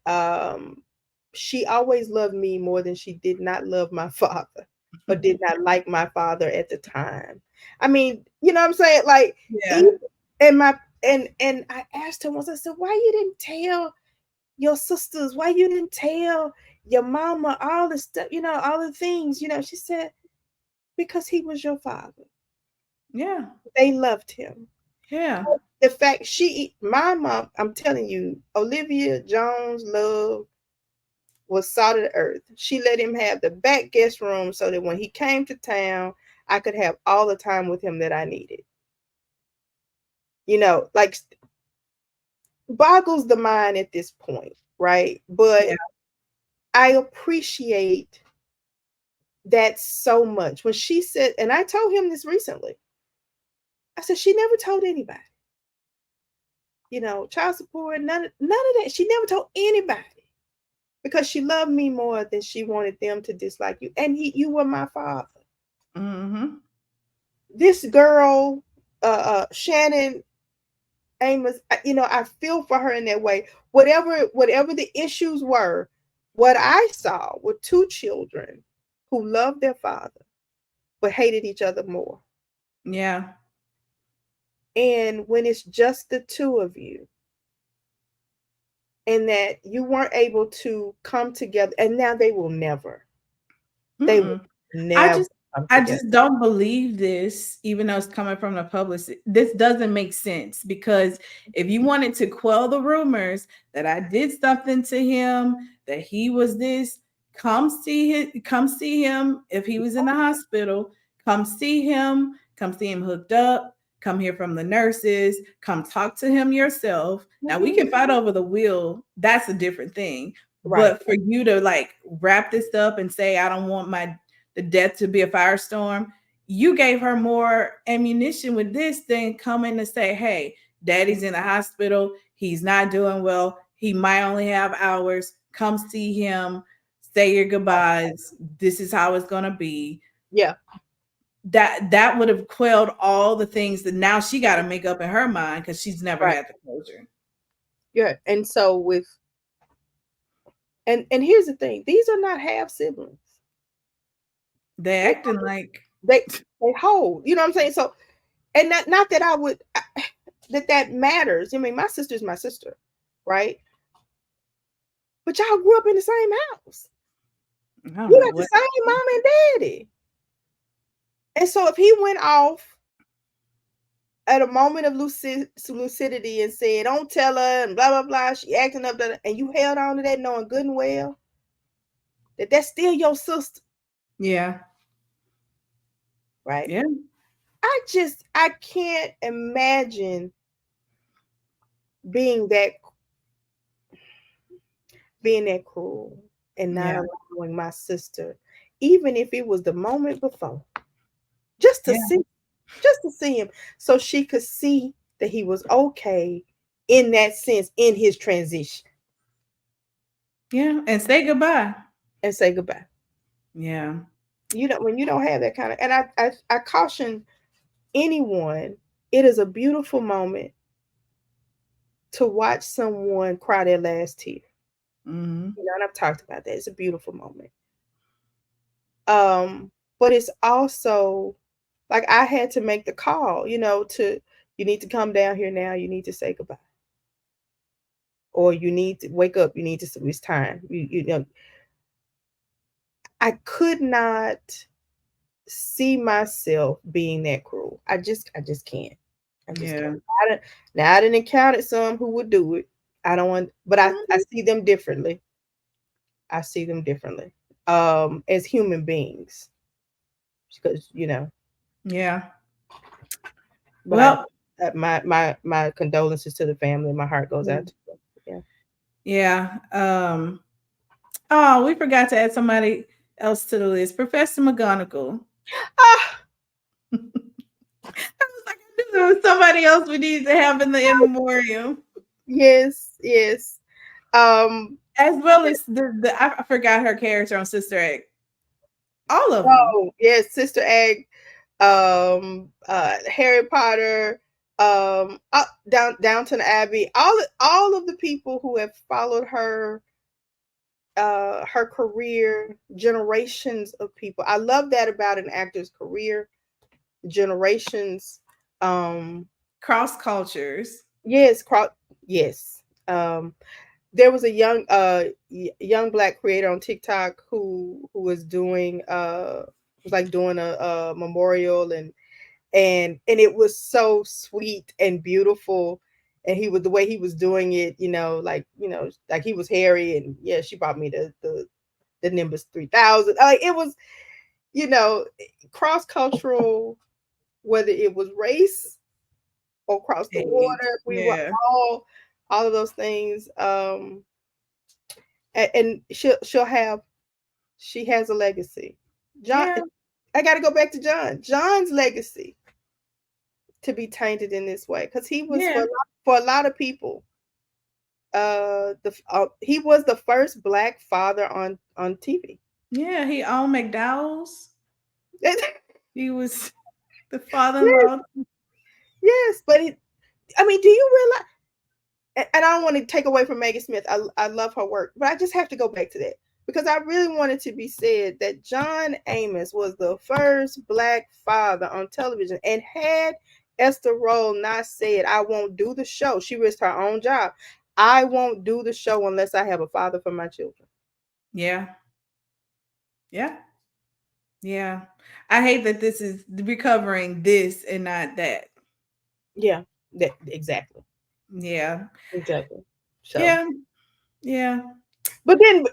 Speaker 2: she always loved me more than she did not love my father, or did not like my father at the time. I mean, you know what I'm saying? Like,
Speaker 3: yeah.
Speaker 2: and I asked her once, I said, "Why you didn't tell your sisters? Why you didn't tell your mama all the stuff, all the things?" She said, "Because he was your father.
Speaker 3: Yeah.
Speaker 2: They loved him."
Speaker 3: Yeah.
Speaker 2: The fact my mom, I'm telling you, Olivia Jones' love was salt of the earth. She let him have the back guest room so that when he came to town, I could have all the time with him that I needed. Like, boggles the mind at this point, right? But
Speaker 3: Yeah.
Speaker 2: I appreciate that so much. When she said, and I told him this recently, I said, she never told anybody. Child support, none of that. She never told anybody, because she loved me more than she wanted them to dislike you. And you were my father.
Speaker 3: Mm-hmm.
Speaker 2: This girl, Shannon Amos, I feel for her in that way. Whatever the issues were, what I saw were two children who loved their father but hated each other more.
Speaker 3: Yeah.
Speaker 2: And when it's just the two of you, and that you weren't able to come together, and now they will never. They will never.
Speaker 3: I just don't believe this, even though it's coming from the publicist. This doesn't make sense, because if you wanted to quell the rumors that I did something to him, that he was this, come see him. If he was in the hospital, come see him hooked up, come hear from the nurses, come talk to him yourself. Now we can fight over the will. That's a different thing.
Speaker 2: Right.
Speaker 3: But for you to like wrap this up and say, I don't want the death to be a firestorm, you gave her more ammunition with this than coming to say, hey, daddy's in the hospital. He's not doing well. He might only have hours. Come see him. Say your goodbyes. This is how it's gonna be.
Speaker 2: Yeah.
Speaker 3: That would have quelled all the things that now she got to make up in her mind because she's never had the closure.
Speaker 2: Yeah. And so with and here's the thing, these are not half siblings.
Speaker 3: They're acting like
Speaker 2: they hold, you know what I'm saying? So, and not that I would that matters. I mean, my sister's my sister, right? But y'all grew up in the same house. You got the same mom and daddy. And so if he went off at a moment of lucidity and said, don't tell her, and blah, blah, blah, she acting up, and you held on to that knowing good and well that that's still your sister.
Speaker 3: Yeah.
Speaker 2: Right?
Speaker 3: Yeah.
Speaker 2: I can't imagine being that cruel and not allowing my sister, even if it was the moment before, just to see him, so she could see that he was okay in that sense in his transition.
Speaker 3: Yeah, and say goodbye.
Speaker 2: Yeah. You know, when you don't have that kind of, and I caution anyone, it is a beautiful moment to watch someone cry their last tear.
Speaker 3: Mm-hmm.
Speaker 2: You know, and I've talked about that. It's a beautiful moment. But it's also like I had to make the call, you know, you need to come down here now. You need to say goodbye. Or you need to wake up. You need to, it's time. You know, I could not see myself being that cruel. I just can't. I just can't. Now I didn't encounter some who would do it. I don't want, but I see them differently. As human beings. Because, you know.
Speaker 3: Yeah.
Speaker 2: But well, my condolences to the family. My heart goes out to them.
Speaker 3: Yeah. Oh, we forgot to add somebody else to the list. Professor McGonagall. I was like, I knew there was somebody else we need to have in the in memoriam.
Speaker 2: Yes.
Speaker 3: As well as the I forgot her character on Sister Act. All of them.
Speaker 2: Oh, yes, Sister Act, Harry Potter, Downton Abbey, all of the people who have followed her career, generations of people. I love that about an actor's career, generations,
Speaker 3: cross cultures.
Speaker 2: Yes, yes. There was a young Black creator on TikTok who was doing doing a memorial and it was so sweet and beautiful, and the way he was doing it, like he was Harry, and she brought me the Nimbus 3000. Like it was, cross-cultural, whether it was race or across the water, we were all of those things. And she has a legacy. I got to go back to John's legacy to be tainted in this way, because he was for a lot of people. He was the first Black father on TV.
Speaker 3: Yeah, he owned McDowell's. He was the father-in-law.
Speaker 2: Yes, but do you realize? And I don't want to take away from Megan Smith. I love her work, but I just have to go back to that because I really wanted to be said that John Amos was the first Black father on television. And had Esther Roll not said, I won't do the show, she risked her own job. I won't do the show unless I have a father for my children. Yeah.
Speaker 3: I hate that this is recovering this and not that.
Speaker 2: Yeah, exactly.
Speaker 3: Yeah.
Speaker 2: Exactly. So.
Speaker 3: Yeah.
Speaker 2: But then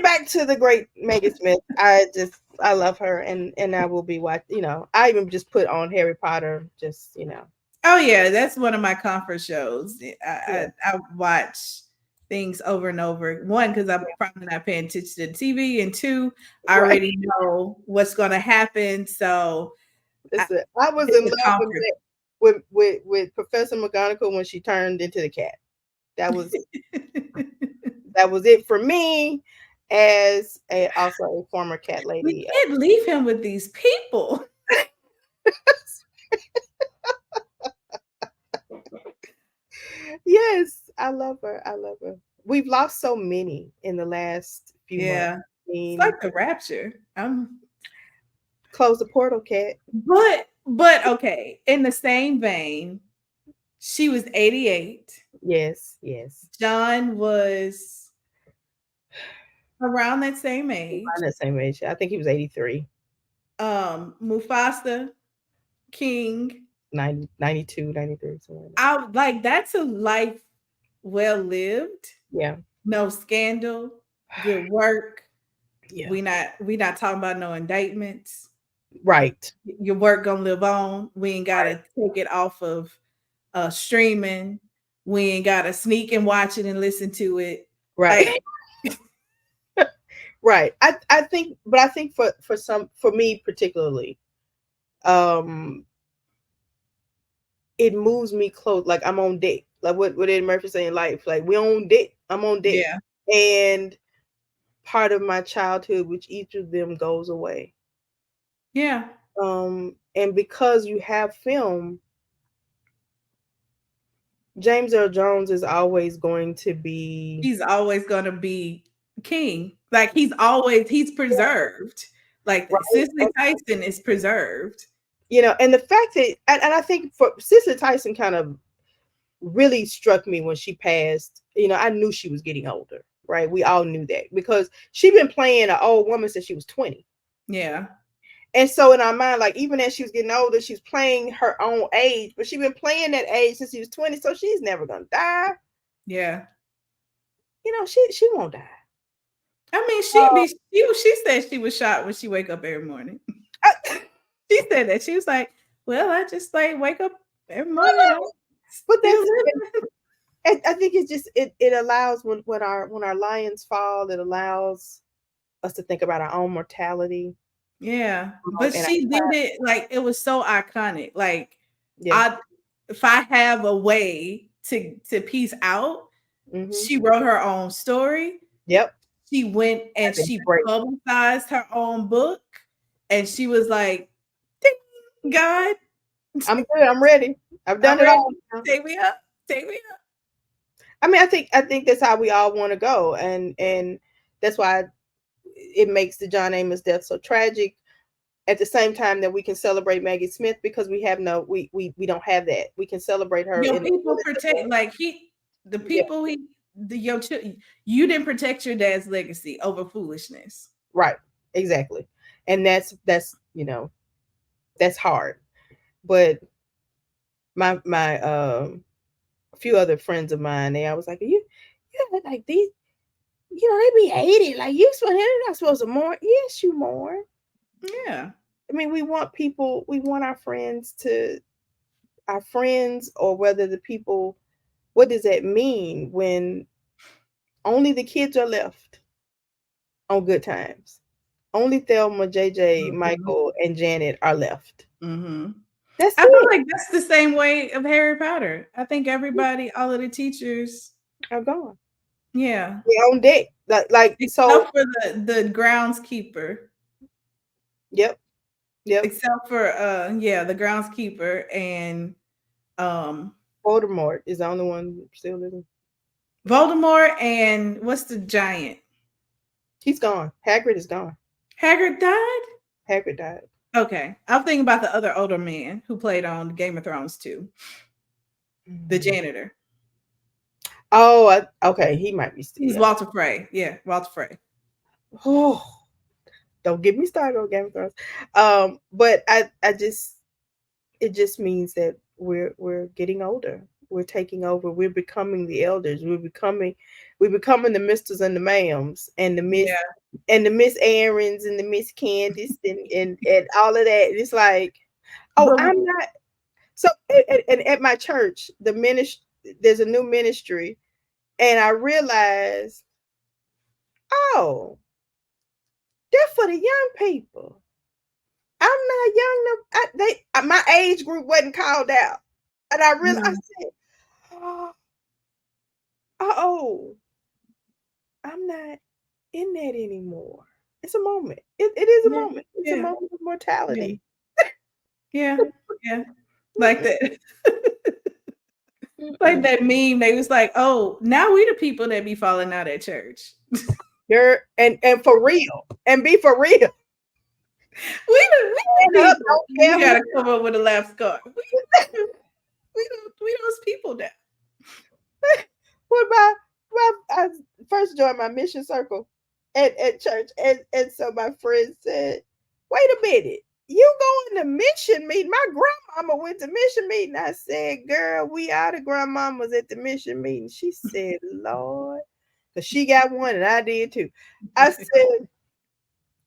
Speaker 2: back to the great Megan Smith. I love her, and I will be watching. I even just put on Harry Potter. Just
Speaker 3: Oh yeah, that's one of my comfort shows. I watch things over and over. One, because I'm probably not paying attention to the TV, and two, I already know what's going to happen. So
Speaker 2: I was in love with Professor McGonagall when she turned into the cat. That was it for me as also a former cat lady.
Speaker 3: We can't leave him with these people.
Speaker 2: Yes, I love her. I love her. We've lost so many in the last few months.
Speaker 3: It's like the rapture.
Speaker 2: Close the portal, cat.
Speaker 3: But okay, in the same vein, she was 88.
Speaker 2: Yes.
Speaker 3: John was around that same age.
Speaker 2: Around that same age. I think he was 83.
Speaker 3: Mufasa, King.
Speaker 2: 92, 93.
Speaker 3: That's a life well lived.
Speaker 2: Yeah.
Speaker 3: No scandal, good work.
Speaker 2: Yeah.
Speaker 3: We not talking about no indictments.
Speaker 2: Right.
Speaker 3: Your work gonna live on. We ain't gotta take it off of streaming. We ain't gotta sneak and watch it and listen to it.
Speaker 2: Right. Right. I think for me particularly, it moves me close. Like I'm on deck. Like what Eddie Murphy say in life. Like we on deck. I'm on deck.
Speaker 3: Yeah.
Speaker 2: And part of my childhood, which each of them goes away.
Speaker 3: Yeah.
Speaker 2: And because you have film, James Earl Jones is always going to be.
Speaker 3: He's always gonna be king. Like he's preserved. Like Cicely Tyson is preserved.
Speaker 2: You know, and the fact that, and I think for Cicely Tyson kind of really struck me when she passed. You know, I knew she was getting older, right? We all knew that because she'd been playing an old woman since she was 20.
Speaker 3: Yeah.
Speaker 2: And so in our mind, like even as she was getting older, she's playing her own age, but she's been playing that age since she was 20, so she's never gonna die.
Speaker 3: Yeah.
Speaker 2: You know, she won't die.
Speaker 3: I mean, she said she was shocked when she wake up every morning. She said that. She was like, well, I just like wake up every morning.
Speaker 2: But I think it's just it allows when our lions fall, it allows us to think about our own mortality.
Speaker 3: Yeah. But she did it like it was so iconic. Like if I have a way to peace out, she wrote her own story.
Speaker 2: Yep.
Speaker 3: She went and she publicized her own book, and she was like, God,
Speaker 2: I'm good. I'm ready. I've done it all.
Speaker 3: Take me up.
Speaker 2: I mean, I think that's how we all want to go, and that's why it makes the John Amos death so tragic. At the same time that we can celebrate Maggie Smith because we don't have that. We can celebrate her.
Speaker 3: Your people protect you didn't protect your dad's legacy over foolishness.
Speaker 2: Right. Exactly. And that's you know, that's hard. But my a few other friends of mine, they always like, you like these, you know, they be 80. Like they're not supposed to mourn. Yes, you mourn.
Speaker 3: Yeah.
Speaker 2: I mean, we want our friends, or whether the people, what does that mean when only the kids are left on good times? Only Thelma, JJ, Michael, and Janet are left.
Speaker 3: Mm-hmm. I feel like that's the same way of Harry Potter. I think everybody, all of the teachers
Speaker 2: are gone.
Speaker 3: Yeah.
Speaker 2: They're on deck. Like
Speaker 3: except for the groundskeeper.
Speaker 2: Yep.
Speaker 3: Except for the groundskeeper and
Speaker 2: Voldemort is the only one still living.
Speaker 3: Voldemort and what's the giant?
Speaker 2: He's gone. Hagrid is gone.
Speaker 3: Hagrid died?
Speaker 2: Hagrid died.
Speaker 3: Okay. I'm thinking about the other older man who played on Game of Thrones too. The janitor.
Speaker 2: Oh, okay. He might be still.
Speaker 3: He's Walter Frey. Yeah, Walter Frey.
Speaker 2: Oh, don't get me started on Game of Thrones. But it just means that we're getting older. We're taking over. We're becoming the elders. We're becoming the misters and the ma'ams and the miss and the Miss Erins and the Miss Candice and all of that. It's like, oh, I'm not. So and at my church, there's a new ministry, and I realized, oh, they're for the young people. I'm not young. My age group wasn't called out, and I realized, I said, oh, oh, I'm not in that anymore. It's a moment. It is a
Speaker 3: Yeah,
Speaker 2: moment. It's a
Speaker 3: yeah,
Speaker 2: moment of
Speaker 3: yeah,
Speaker 2: mortality.
Speaker 3: yeah, yeah. Like that. Like
Speaker 2: Mm-mm.
Speaker 3: that meme, they was like, "Oh, now we the people that be falling out at church."
Speaker 2: Girl, and for real, and be for real.
Speaker 3: We the
Speaker 2: Stand up,
Speaker 3: people.
Speaker 2: don't
Speaker 3: We
Speaker 2: care who.
Speaker 3: gotta come up with a laugh scar. We those people now.
Speaker 2: When I first joined my mission circle at church, and so my friend said, "Wait a minute, you going to mission meeting? My grandmama went to mission meeting." I said, "Girl, we are the grandmamas at the mission meeting." She said, "Lord," because she got one and I did too. I said,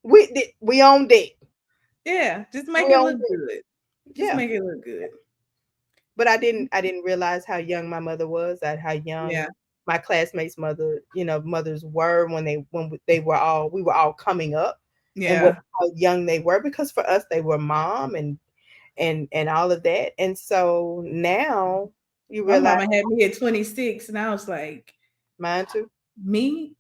Speaker 2: We on deck.
Speaker 3: Yeah, just make
Speaker 2: We
Speaker 3: it
Speaker 2: on
Speaker 3: look
Speaker 2: deck.
Speaker 3: good. Just
Speaker 2: Yeah."
Speaker 3: make it look good.
Speaker 2: But I didn't realize how young my mother was, that how young
Speaker 3: Yeah,
Speaker 2: my classmates' mothers were when they were all we were all coming up, and what
Speaker 3: yeah.
Speaker 2: how young they were, because for us they were mom and all of that. And so now you
Speaker 3: My
Speaker 2: realize
Speaker 3: mama had me at 26, and I was like,
Speaker 2: mine too.
Speaker 3: me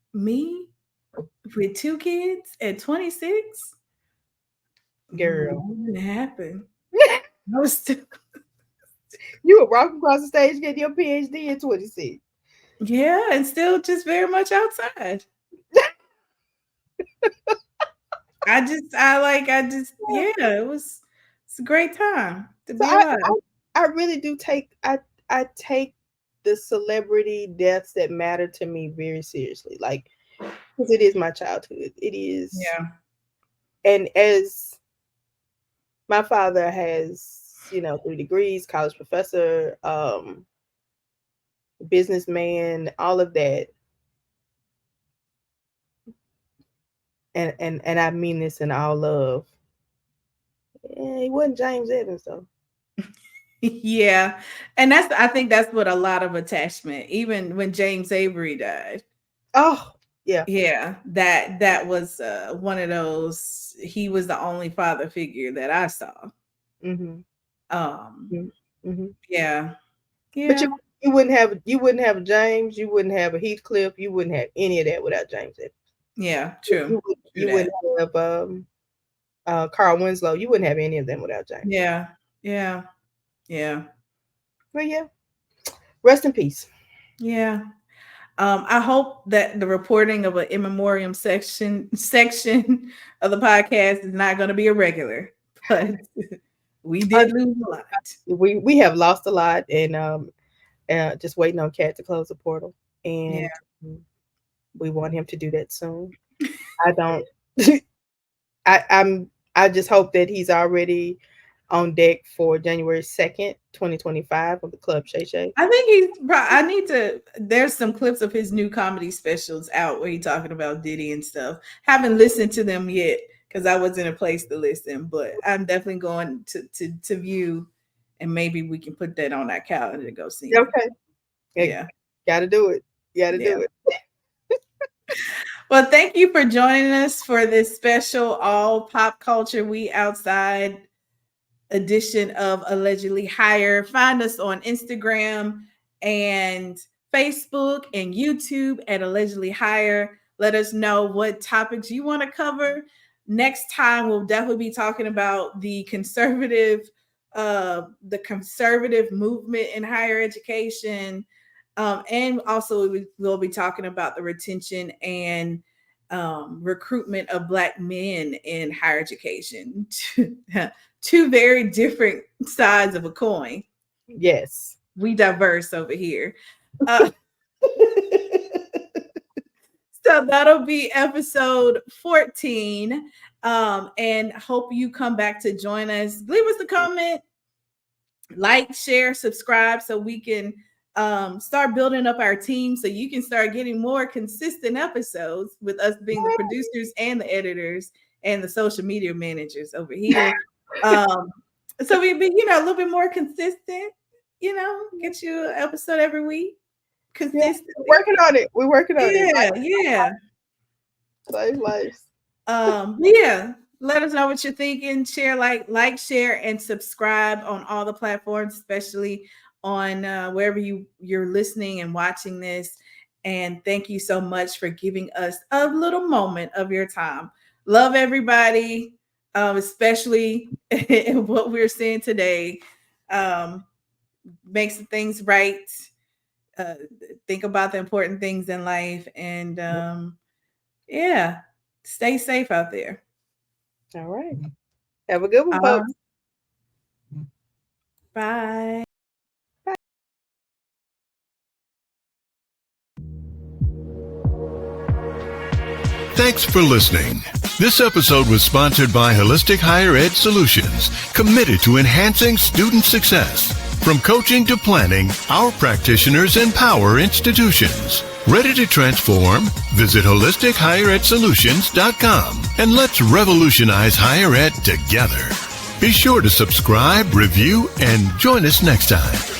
Speaker 3: with two kids at 26?
Speaker 2: Girl.
Speaker 3: What happened? I was still,
Speaker 2: You were walking across the stage getting your PhD at 26.
Speaker 3: yeah, and still just very much outside. Yeah, it's a great time to
Speaker 2: So
Speaker 3: be alive.
Speaker 2: I really do I take the celebrity deaths that matter to me very seriously. Like, because it is my childhood. It is,
Speaker 3: Yeah.
Speaker 2: and as my father has, 3 degrees, college professor, businessman, all of that, and I mean this in all love. He wasn't James Evans though.
Speaker 3: Yeah. And I think that's what a lot of attachment, even when James Avery died.
Speaker 2: Oh yeah.
Speaker 3: Yeah, that was one of those. He was the only father figure that I saw.
Speaker 2: Mm-hmm.
Speaker 3: Um,
Speaker 2: Mm-hmm.
Speaker 3: yeah,
Speaker 2: But
Speaker 3: yeah,
Speaker 2: you wouldn't have James, you wouldn't have a Heathcliff, you wouldn't have any of that without James Evans.
Speaker 3: yeah. True, true
Speaker 2: You
Speaker 3: that.
Speaker 2: wouldn't have Carl Winslow. You wouldn't have any of them without James.
Speaker 3: Yeah, yeah, yeah,
Speaker 2: But yeah, rest in peace.
Speaker 3: yeah. I hope that the reporting of an in memoriam section of the podcast is not going to be a regular, but we
Speaker 2: Uh,
Speaker 3: did lose a lot.
Speaker 2: we have lost a lot, and just waiting on Cat to close the portal,
Speaker 3: Yeah.
Speaker 2: and we want him to do that soon. I don't. I just hope that he's already on deck for January 2nd, 2025, of the Club Shay Shay.
Speaker 3: I think I need to. There's some clips of his new comedy specials out where he's talking about Diddy and stuff. Haven't listened to them yet because I was in a place to listen, but I'm definitely going to view, and maybe we can put that on our calendar to go see him.
Speaker 2: Okay, yeah,
Speaker 3: Yeah,
Speaker 2: gotta do it. Gotta
Speaker 3: yeah.
Speaker 2: do it.
Speaker 3: Well, thank you for joining us for this special all pop culture we outside edition of Allegedly Higher. Find us on Instagram and Facebook and YouTube at Allegedly Higher. Let us know what topics you want to cover. Next time, we'll definitely be talking about the conservative movement in higher education. And also, we'll be talking about the retention and recruitment of Black men in higher education. Two very different sides of a coin.
Speaker 2: Yes.
Speaker 3: We diverse over here. Uh, so that'll be episode 14. And hope you come back to join us. Leave us a comment, like, share, subscribe so we can start building up our team so you can start getting more consistent episodes with us being the producers and the editors and the social media managers over here. So we be, a little bit more consistent, get you an episode every week
Speaker 2: Yeah,
Speaker 3: consistently.
Speaker 2: we're working on it. We're working on it.
Speaker 3: Yeah.
Speaker 2: Save lives.
Speaker 3: Yeah. Let us know what you're thinking. Share, like, share, and subscribe on all the platforms, especially on wherever you're listening and watching this. And thank you so much for giving us a little moment of your time. Love everybody, especially in what we're seeing today. Make some things right. Think about the important things in life. And yeah, stay safe out there.
Speaker 2: All right. Have a good one, folks.
Speaker 3: Bye.
Speaker 1: Thanks for listening. This episode was sponsored by Holistic Higher Ed Solutions, committed to enhancing student success. From coaching to planning, our practitioners empower institutions. Ready to transform? Visit holisticheredsolutions.com and let's revolutionize higher ed together. Be sure to subscribe, review, and join us next time.